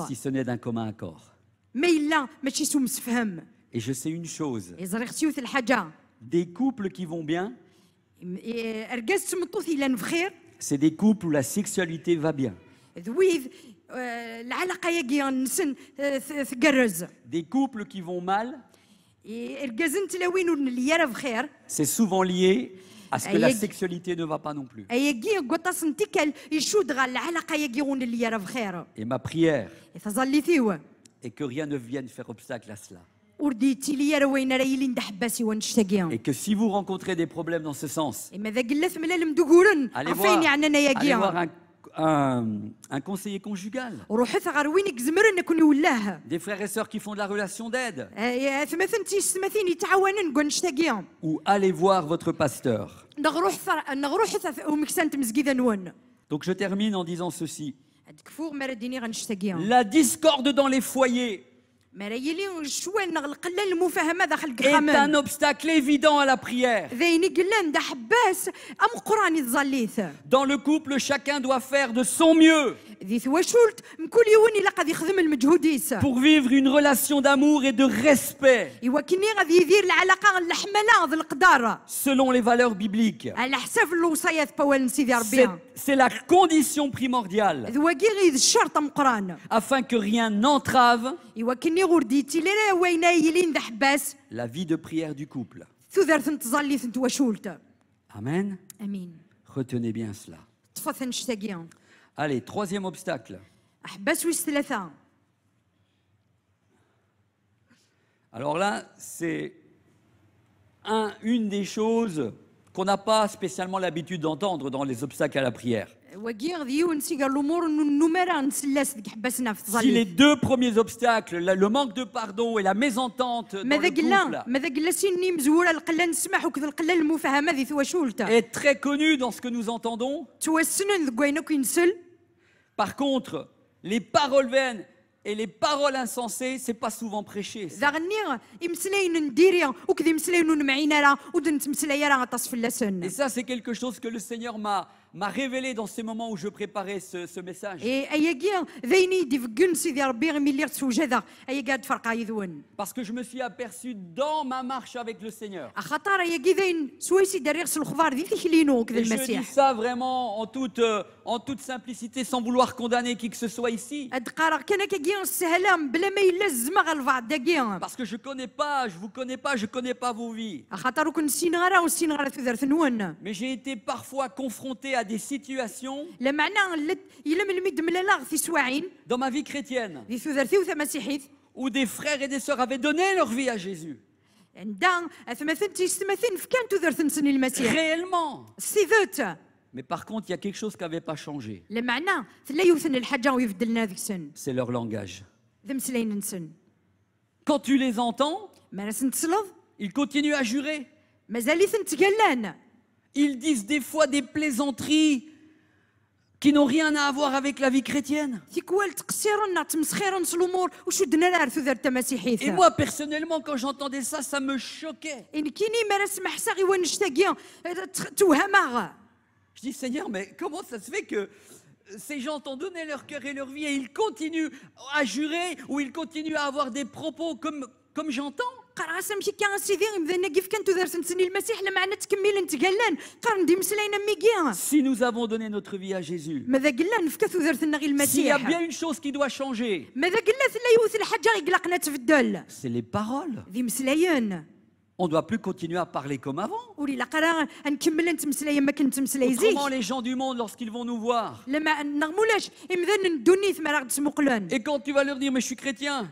Si ce n'est d'un commun accord. Et je sais une chose. Des couples qui vont bien, c'est des couples où la sexualité va bien. Des couples qui vont mal, c'est souvent lié à ce que la sexualité ne va pas non plus. Et ma prière est que rien ne vienne faire obstacle à cela. Et que si vous rencontrez des problèmes dans ce sens, allez voir un conseiller conjugal. Des frères et sœurs qui font de la relation d'aide. Ou allez voir votre pasteur. Donc je termine en disant ceci. La discorde dans les foyers est un obstacle évident à la prière. Dans le couple, chacun doit faire de son mieux pour vivre une relation d'amour et de respect selon les valeurs bibliques. C'est la condition primordiale afin que rien n'entrave la vie de prière du couple. Amen. Retenez bien cela. Allez, troisième obstacle. Alors là, c'est une des choses qu'on n'a pas spécialement l'habitude d'entendre dans les obstacles à la prière. Si les deux premiers obstacles, le manque de pardon et la mésentente dans le couple, est très connu dans ce que nous entendons. Par contre, les paroles vaines et les paroles insensées, c'est pas souvent prêché. Et ça, c'est quelque chose que le Seigneur m'a révélé dans ces moments où je préparais ce message. Parce que je me suis aperçu dans ma marche avec le Seigneur. Et je dis ça vraiment en toute simplicité, sans vouloir condamner qui que ce soit ici. Parce que je vous connais pas, je connais pas vos vies. Mais j'ai été parfois confronté à des situations dans ma vie chrétienne où des frères et des sœurs avaient donné leur vie à Jésus. Réellement. Mais par contre, il y a quelque chose qui n'avait pas changé. C'est leur langage. Quand tu les entends, ils continuent à jurer. Ils disent des fois des plaisanteries qui n'ont rien à voir avec la vie chrétienne. Et moi, personnellement, quand j'entendais ça, ça me choquait. Je dis, Seigneur, mais comment ça se fait que ces gens t'ont donné leur cœur et leur vie et ils continuent à jurer ou ils continuent à avoir des propos comme j'entends? Si nous avons donné notre vie à Jésus, s'il y a bien une chose qui doit changer, c'est les paroles. On ne doit plus continuer à parler comme avant. Autrement, les gens du monde, lorsqu'ils vont nous voir, et quand tu vas leur dire, mais je suis chrétien,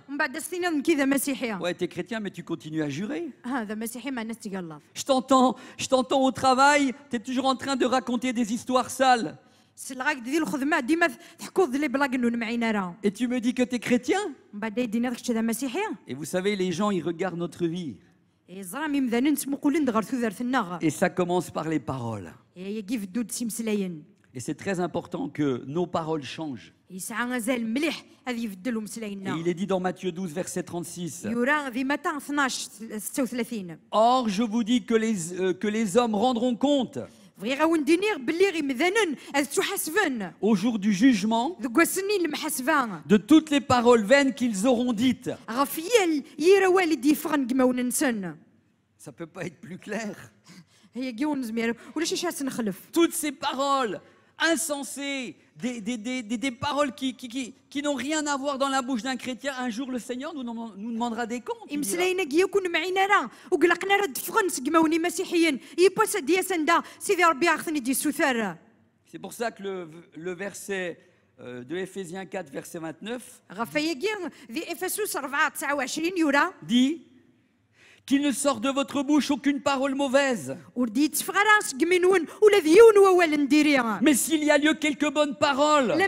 ouais, tu es chrétien, mais tu continues à jurer. Je t'entends au travail, tu es toujours en train de raconter des histoires sales. Et tu me dis que tu es chrétien. Et vous savez, les gens, ils regardent notre vie. Et ça commence par les paroles. Et c'est très important que nos paroles changent. Et il est dit dans Matthieu 12, verset 36. Or, je vous dis que les hommes rendront compte au jour du jugement de toutes les paroles vaines qu'ils auront dites. Ça peut pas être plus clair. Toutes ces paroles insensées, des paroles qui n'ont rien à voir dans la bouche d'un chrétien, un jour le Seigneur nous demandera des comptes. C'est pour ça que le verset de Éphésiens 4, verset 29 dit qu'il ne sort de votre bouche aucune parole mauvaise. Mais s'il y a lieu quelques bonnes paroles qui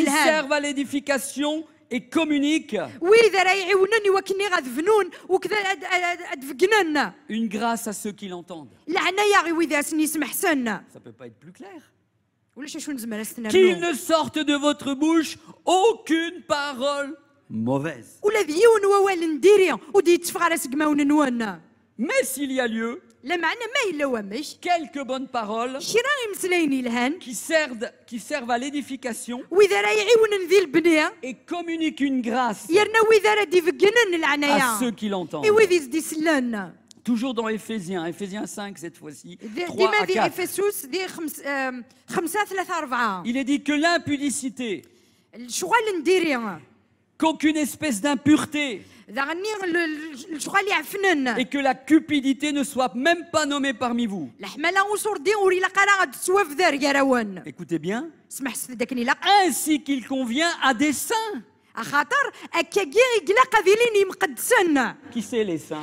servent à l'édification et communiquent une grâce à ceux qui l'entendent. Ça ne peut pas être plus clair. Qu'il ne sorte de votre bouche aucune parole mauvaise. Mais s'il y a lieu quelques bonnes paroles qui servent à l'édification et communiquent une grâce à ceux qui l'entendent. Toujours dans Éphésiens 5 cette fois-ci, 3 à 4. Il est dit que l'impudicité, qu'aucune espèce d'impureté et que la cupidité ne soit même pas nommée parmi vous. Écoutez bien. Ainsi qu'il convient à des saints. Qui c'est les saints?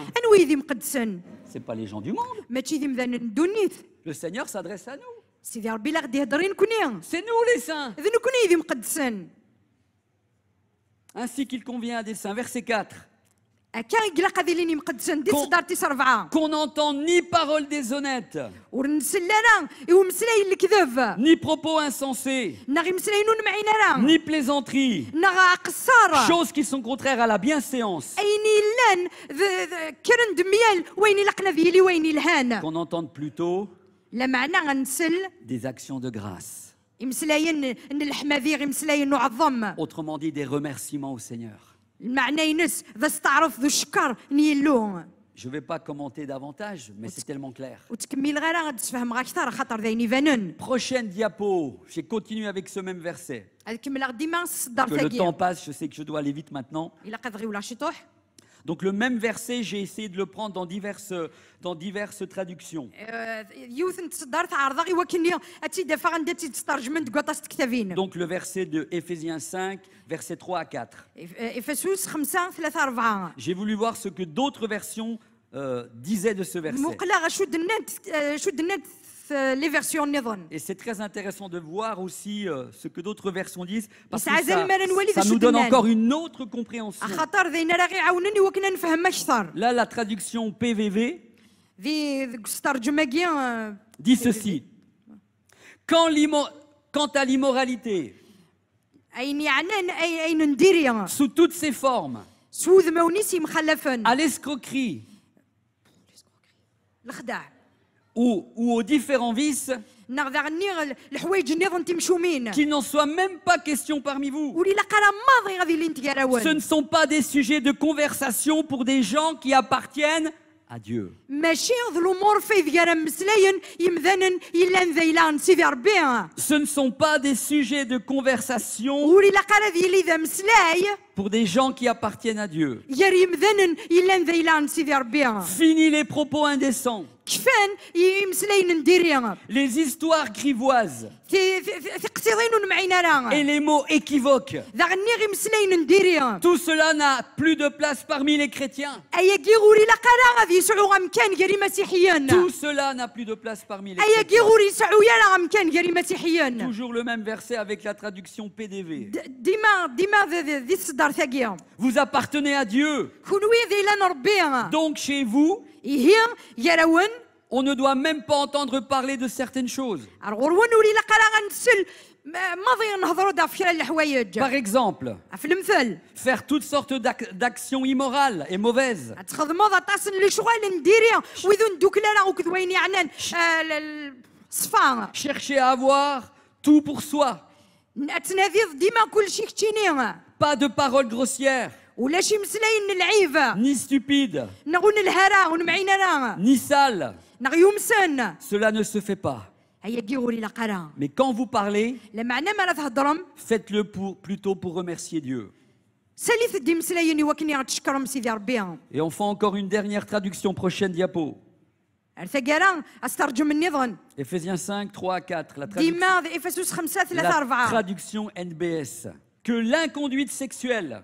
C'est pas les gens du monde. Le Seigneur s'adresse à nous. C'est nous les saints. Ainsi qu'il convient à des saints. Verset 4. Qu'on n'entende ni parole déshonnête, ni propos insensés, ni plaisanteries, choses qui sont contraires à la bienséance. Qu'on entende plutôt des actions de grâce. Autrement dit, des remerciements au Seigneur. Je ne vais pas commenter davantage, mais c'est tellement clair. Prochaine diapo, j'ai continué avec ce même verset. Que le temps passe, je sais que je dois aller vite maintenant. Donc le même verset, j'ai essayé de le prendre dans diverses traductions. Donc le verset de Éphésiens 5, versets 3 à 4. J'ai voulu voir ce que d'autres versions disaient de ce verset. Et c'est très intéressant de voir aussi ce que d'autres versions disent, parce que ça nous donne encore une autre compréhension. Là, la traduction PVV dit ceci. Quant à l'immoralité, sous toutes ses formes, à l'escroquerie, ou aux différents vices, qu'il n'en soit même pas question parmi vous. Ce ne sont pas des sujets de conversation pour des gens qui appartiennent à Dieu. Ce ne sont pas des sujets de conversation pour des gens qui appartiennent à Dieu. Fini les propos indécents. Les histoires grivoises et les mots équivoques. Tout cela n'a plus de place parmi les chrétiens. Tout cela n'a plus de place parmi les chrétiens. Toujours le même verset avec la traduction PDV. Vous appartenez à Dieu. Donc chez vous, on ne doit même pas entendre parler de certaines choses. Par exemple, faire toutes sortes d'actions immorales et mauvaises. Chercher à avoir tout pour soi. Pas de paroles grossières, ni stupides, ni sales. Cela ne se fait pas. Mais quand vous parlez, faites-le plutôt pour remercier Dieu. Et on fait encore une dernière traduction, prochaine diapo. Éphésiens 5, 3 à 4, la traduction NBS. Que l'inconduite sexuelle,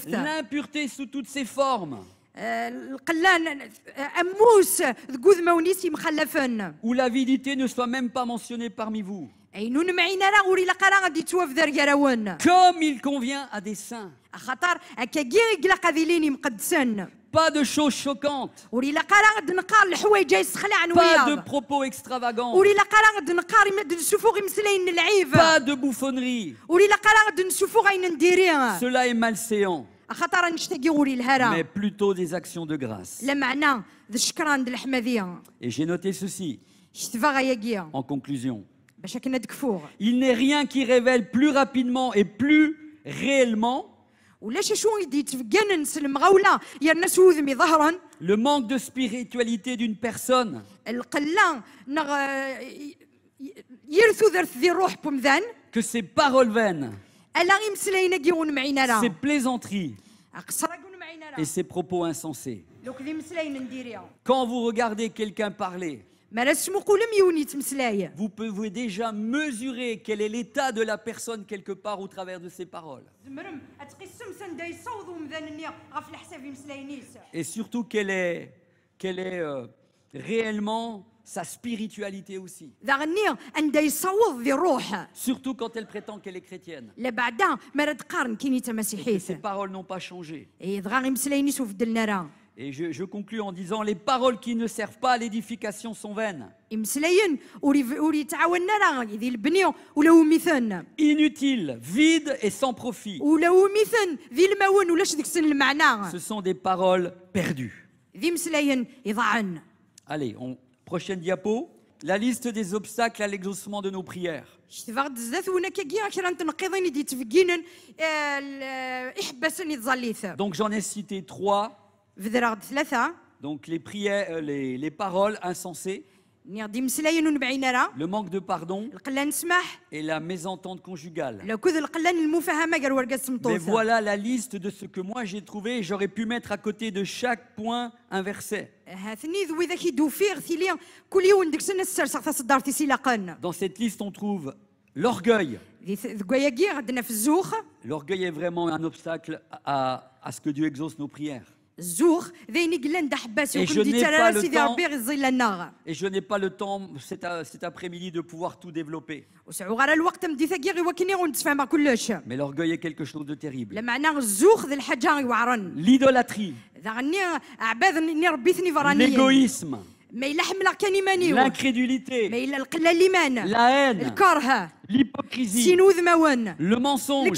l'impureté sous toutes ses formes, où l'avidité ne soit même pas mentionnée parmi vous, comme il convient à des saints. Pas de choses choquantes, pas de propos extravagants, pas de bouffonnerie. Cela est malséant, mais plutôt des actions de grâce. Et j'ai noté ceci en conclusion. Il n'est rien qui révèle plus rapidement et plus réellement le manque de spiritualité d'une personne que ses paroles vaines, ses plaisanteries et ses propos insensés. Quand vous regardez quelqu'un parler, vous pouvez déjà mesurer quel est l'état de la personne quelque part au travers de ses paroles. Et surtout quelle est réellement sa spiritualité aussi. Surtout quand elle prétend qu'elle est chrétienne. Et ses paroles n'ont pas changé. Et je conclus en disant, les paroles qui ne servent pas à l'édification sont vaines. Inutiles, vides et sans profit. Ce sont des paroles perdues. Allez, prochaine diapo. La liste des obstacles à l'exaucement de nos prières. Donc j'en ai cité 3. Donc les prières, les paroles insensées, le manque de pardon et la mésentente conjugale. Mais voilà la liste de ce que moi j'ai trouvé et j'aurais pu mettre à côté de chaque point un verset. Dans cette liste on trouve l'orgueil. L'orgueil est vraiment un obstacle à ce que Dieu exauce nos prières. Et je n'ai pas le temps cet après-midi de pouvoir tout développer. Mais l'orgueil est quelque chose de terrible. L'idolâtrie, l'égoïsme, l'incrédulité, la haine, l'hypocrisie, le mensonge,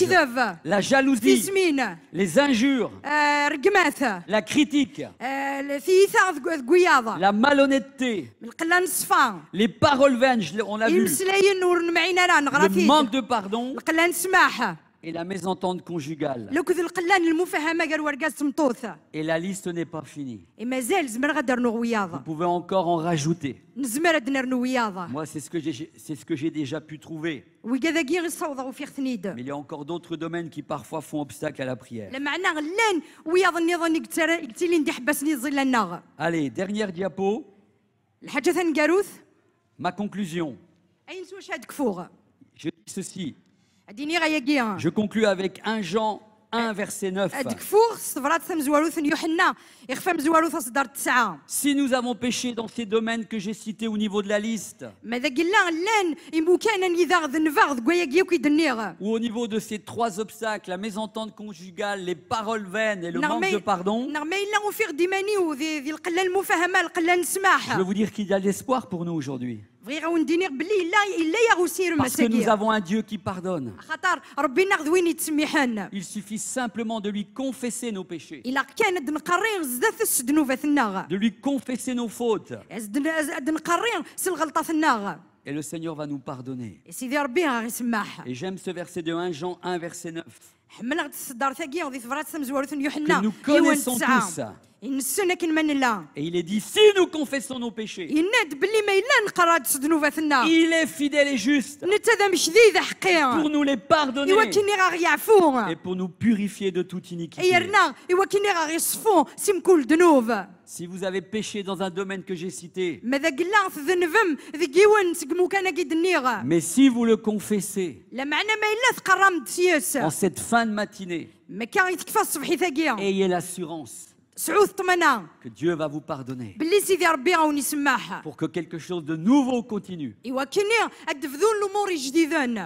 la jalousie, les injures, la critique, la malhonnêteté, les paroles vaines, on l'a vu, le manque de pardon et la mésentente conjugale. Et la liste n'est pas finie. Vous pouvez encore en rajouter. Moi, c'est ce que j'ai déjà pu trouver. Mais il y a encore d'autres domaines qui parfois font obstacle à la prière. Allez, dernière diapo. Ma conclusion. Je dis ceci. Je conclus avec 1 Jean 1, verset 9. Si nous avons péché dans ces domaines que j'ai cités au niveau de la liste, ou au niveau de ces 3 obstacles, la mésentente conjugale, les paroles vaines et le manque de pardon, je veux vous dire qu'il y a de l'espoir pour nous aujourd'hui. Parce que nous avons un Dieu qui pardonne. Il suffit simplement de lui confesser nos péchés, de lui confesser nos fautes, et le Seigneur va nous pardonner. Et j'aime ce verset de 1 Jean 1, verset 9, que nous connaissons tous. Et il est dit, si nous confessons nos péchés, il est fidèle et juste pour nous les pardonner et pour nous purifier de toute iniquité. Si vous avez péché dans un domaine que j'ai cité, mais si vous le confessez en cette fin de matinée, ayez l'assurance que Dieu va vous pardonner pour que quelque chose de nouveau continue et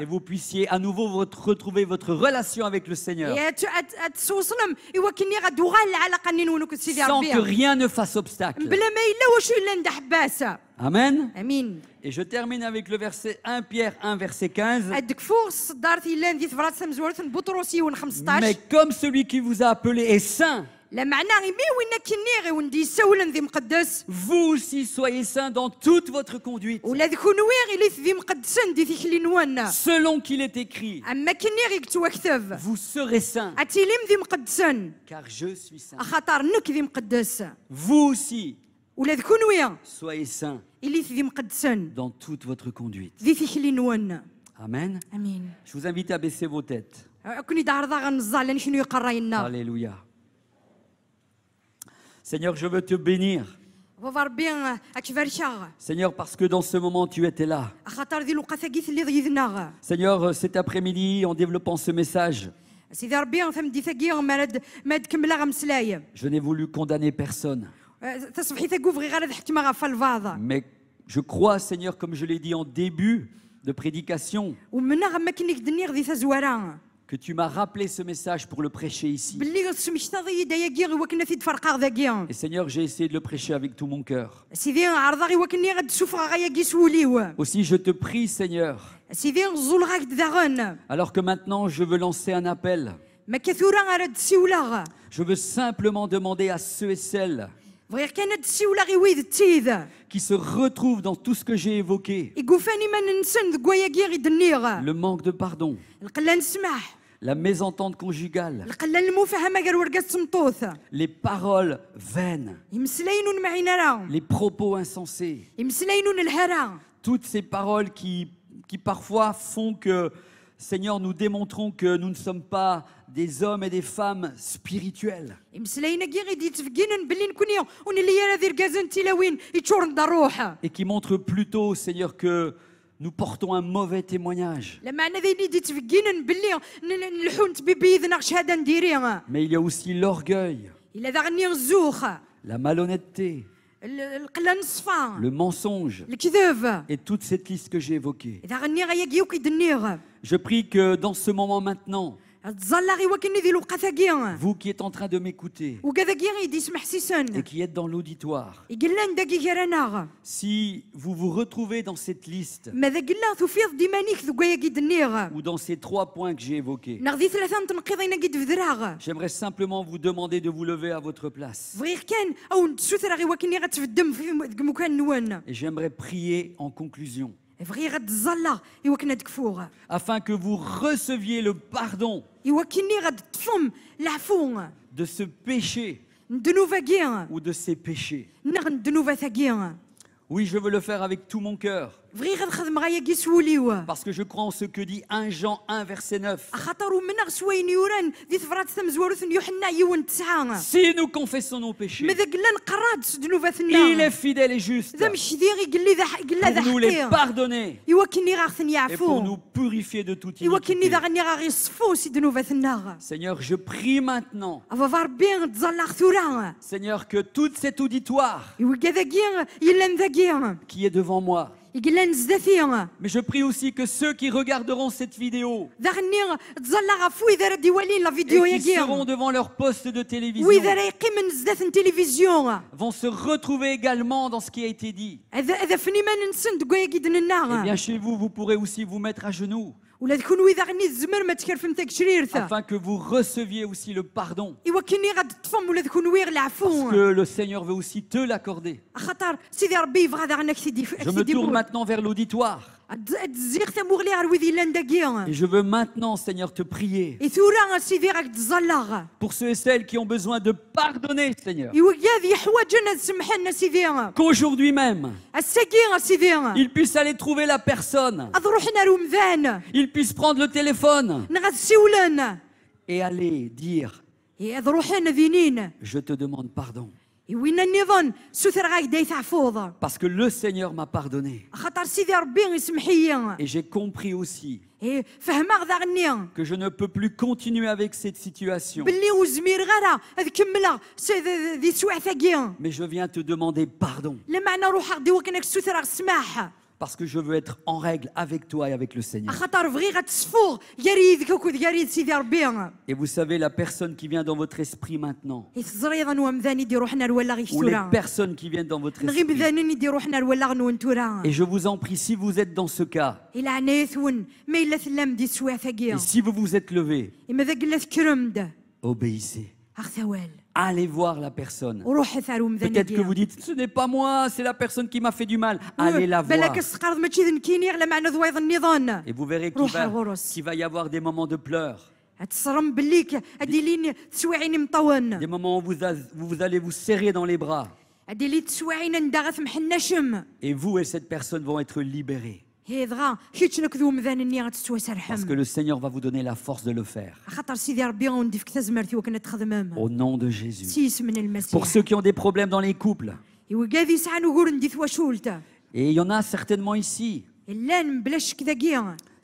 vous puissiez à nouveau retrouver votre relation avec le Seigneur sans que rien ne fasse obstacle. Amen. Et je termine avec le verset 1 Pierre 1 verset 15. Mais comme celui qui vous a appelé est saint, vous aussi soyez saints dans toute votre conduite, selon qu'il est écrit, vous serez saints, car je suis saint. Vous aussi soyez saints dans toute votre conduite. Amen. Je vous invite à baisser vos têtes. Alléluia. Seigneur, je veux te bénir. Seigneur, parce que dans ce moment, tu étais là. Seigneur, cet après-midi, en développant ce message, je n'ai voulu condamner personne. Mais je crois, Seigneur, comme je l'ai dit en début de prédication, que tu m'as rappelé ce message pour le prêcher ici. Et Seigneur, j'ai essayé de le prêcher avec tout mon cœur. Aussi, je te prie, Seigneur, alors que maintenant je veux lancer un appel, je veux simplement demander à ceux et celles qui se retrouvent dans tout ce que j'ai évoqué, le manque de pardon, la mésentente conjugale, les paroles vaines, les propos insensés, toutes ces paroles qui parfois font que, Seigneur, nous démontrons que nous ne sommes pas des hommes et des femmes spirituels. Et qui montrent plutôt, Seigneur, que nous portons un mauvais témoignage. Mais il y a aussi l'orgueil, la malhonnêteté, le mensonge et toute cette liste que j'ai évoquée. Je prie que dans ce moment maintenant, Vous qui êtes en train de m'écouter et qui êtes dans l'auditoire, si vous vous retrouvez dans cette liste ou dans ces 3 points que j'ai évoqués, j'aimerais simplement vous demander de vous lever à votre place. Et j'aimerais prier en conclusion afin que vous receviez le pardon de ce péché ou de ces péchés. Oui, je veux le faire avec tout mon cœur. Parce que je crois en ce que dit 1 Jean 1 verset 9. Si nous confessons nos péchés, il est fidèle et juste pour nous les pardonner et pour nous purifier de toute iniquité. Seigneur, je prie maintenant, Seigneur, que tout cet auditoire qui est devant moi, mais je prie aussi que ceux qui regarderont cette vidéo et qui seront devant leur poste de télévision vont se retrouver également dans ce qui a été dit. Et bien chez vous, vous pourrez aussi vous mettre à genoux afin que vous receviez aussi le pardon. Parce que le Seigneur veut aussi te l'accorder. Je me tourne maintenant vers l'auditoire. Et je veux maintenant, Seigneur, te prier pour ceux et celles qui ont besoin de pardonner, Seigneur. Qu'aujourd'hui même, ils puissent aller trouver la personne. Ils puissent prendre le téléphone et aller dire: je te demande pardon. Parce que le Seigneur m'a pardonné. Et j'ai compris aussi que je ne peux plus continuer avec cette situation. Mais je viens te demander pardon. Parce que je veux être en règle avec toi et avec le Seigneur. Et vous savez, la personne qui vient dans votre esprit maintenant, ou les personnes qui viennent dans votre esprit, et je vous en prie, si vous êtes dans ce cas, et si vous vous êtes levé, obéissez. Allez voir la personne. Peut-être que vous dites: ce n'est pas moi, c'est la personne qui m'a fait du mal. Allez la voir. Et vous verrez qu'il va y avoir des moments de pleurs. Des moments où vous allez vous serrer dans les bras. Et vous et cette personne vont être libérés. Parce que le Seigneur va vous donner la force de le faire. Au nom de Jésus. Pour ceux qui ont des problèmes dans les couples, et il y en a certainement ici,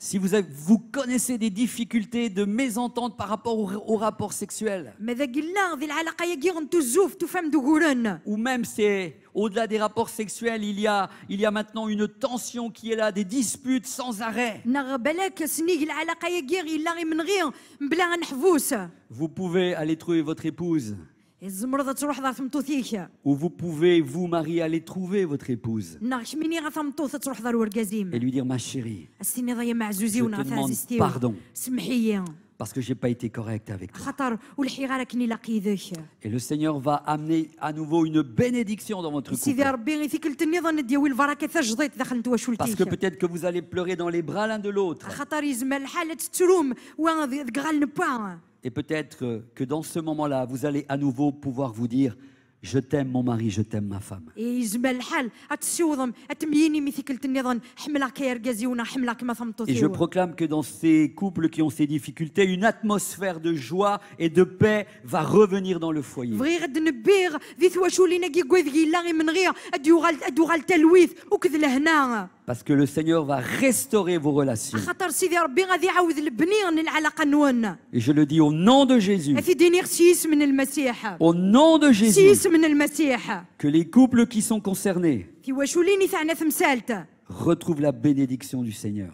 si vous connaissez des difficultés de mésentente par rapport au rapport sexuel, ou même c'est au-delà des rapports sexuels, il y a maintenant une tension qui est là, des disputes sans arrêt. Vous pouvez aller trouver votre épouse. Ou vous pouvez, vous, Marie, aller trouver votre épouse et lui dire: ma chérie, je te demande pardon parce que je n'ai pas été correct avec toi. Et le Seigneur va amener à nouveau une bénédiction dans votre couple. Parce que peut-être que vous allez pleurer dans les bras l'un de l'autre. Et peut-être que dans ce moment-là, vous allez à nouveau pouvoir vous dire: je t'aime mon mari, je t'aime ma femme. Et je proclame que dans ces couples qui ont ces difficultés, une atmosphère de joie et de paix va revenir dans le foyer. Parce que le Seigneur va restaurer vos relations. Et je le dis au nom de Jésus. Au nom de Jésus. Que les couples qui sont concernés retrouvent la bénédiction du Seigneur.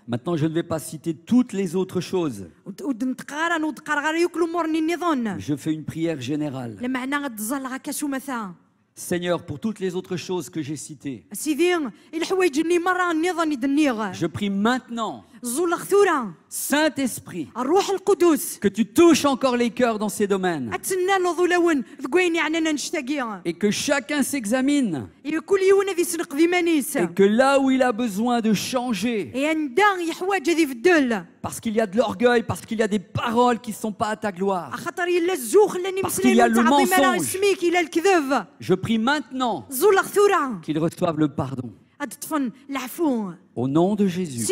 Maintenant, je ne vais pas citer toutes les autres choses. Je fais une prière générale. Seigneur, pour toutes les autres choses que j'ai citées, je prie maintenant, Saint-Esprit, que tu touches encore les cœurs dans ces domaines et que chacun s'examine et que là où il a besoin de changer, parce qu'il y a de l'orgueil, parce qu'il y a des paroles qui ne sont pas à ta gloire, parce qu'il y a le mensonge, je prie maintenant qu'ils reçoivent le pardon. Au nom de Jésus.